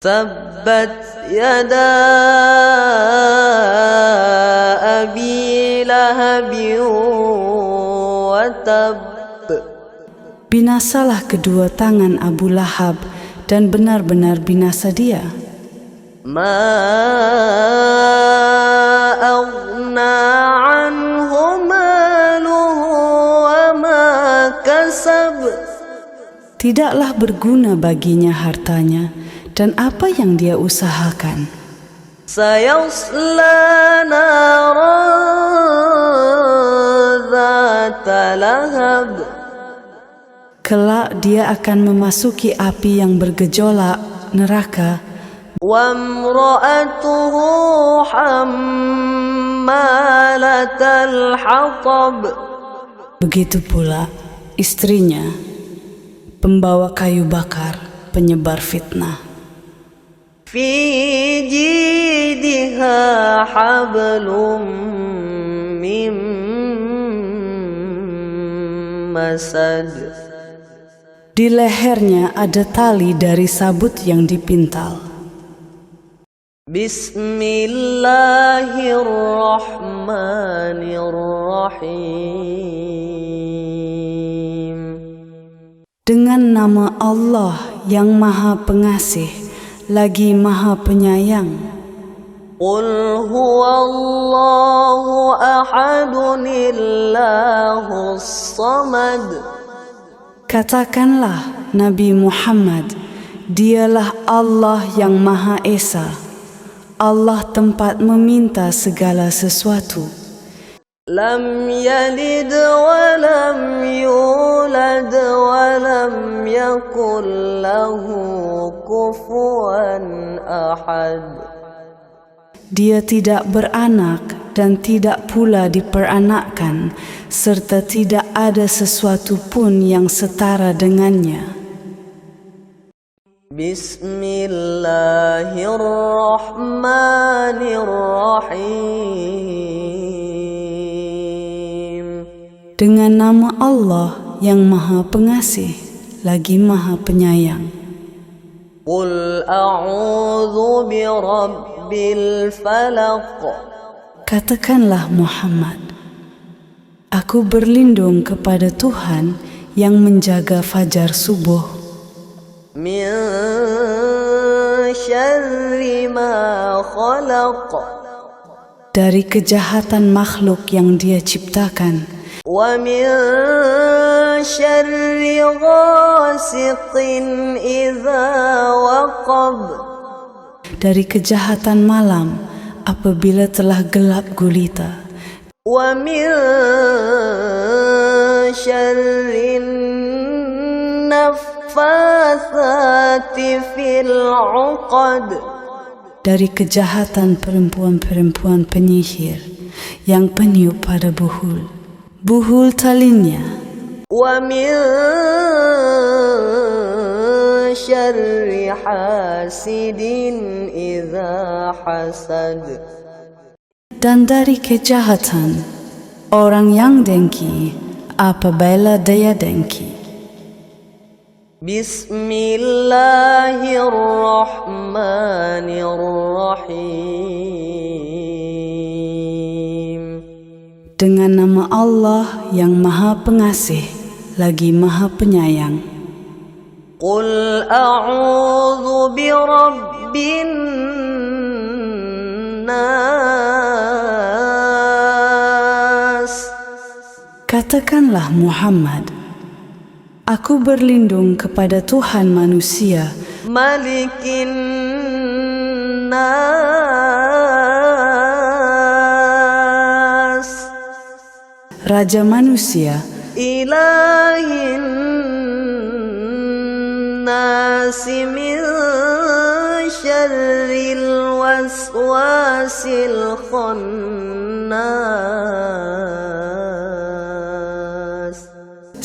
Tabbat yada abi lahabin wa tab. Binasalah kedua tangan Abu Lahab dan benar-benar binasa dia. Ma aghna anhu maluhu wa ma kasab. Tidaklah berguna baginya hartanya dan apa yang dia usahakan. Sayasla naran dhata lahab. Kelak dia akan memasuki api yang bergejolak, neraka. Wa imra'atuhu hammalatal hatab. Begitu pula istrinya, pembawa kayu bakar, penyebar fitnah. Fi jidha hablum min masad. Di lehernya ada tali dari sabut yang dipintal. Bismillahirrahmanirrahim. Dengan nama Allah yang Maha Pengasih lagi Maha Penyayang. Qul huwallahu ahadun illahus samad. Katakanlah Nabi Muhammad, Dialah Allah yang Maha Esa, Allah tempat meminta segala sesuatu. Lam yalid wa lam yulad wa lam yakul lahu kufuwan ahad. Dia tidak beranak dan tidak pula diperanakkan, serta tidak ada sesuatu pun yang setara dengannya. Bismillahirrahmanirrahim. Dengan nama Allah yang Maha Pengasih lagi Maha Penyayang. Qul a'udzu birabbil falaq. Katakanlah Muhammad, aku berlindung kepada Tuhan yang menjaga fajar subuh. Min syarri ma khalaq. Dari kejahatan makhluk yang Dia ciptakan. Wa min syarri ghasiqin idza waqab. Dari kejahatan malam apabila telah gelap gulita, ومن شر النفاثات في العقد. Dari kejahatan perempuan-perempuan penyihir yang peniup pada buhul talinnya. ومن شر حاسد إذا حسد. Dan dari kejahatan orang yang dengki apabila dia dengki. Bismillahirrahmanirrahim. Dengan nama Allah yang Maha Pengasih lagi Maha Penyayang. Qul a'udzu birabbin nas. Katakanlah Muhammad, aku berlindung kepada Tuhan manusia, Malikin nas. Raja manusia, Ilahin nasi min syarril waswasil khannas.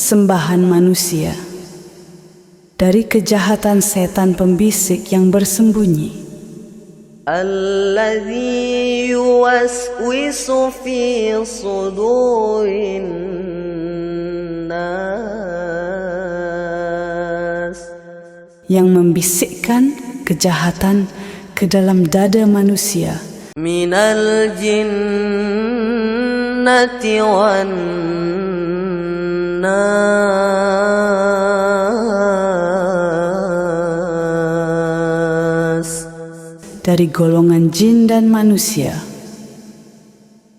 sembahan manusia, dari kejahatan setan pembisik yang bersembunyi. Alladzi yuwaswisu fi sudurin nas. Yang membisikkan kejahatan ke dalam dada manusia. Minal jinnati wan nas. Dari golongan jin dan manusia.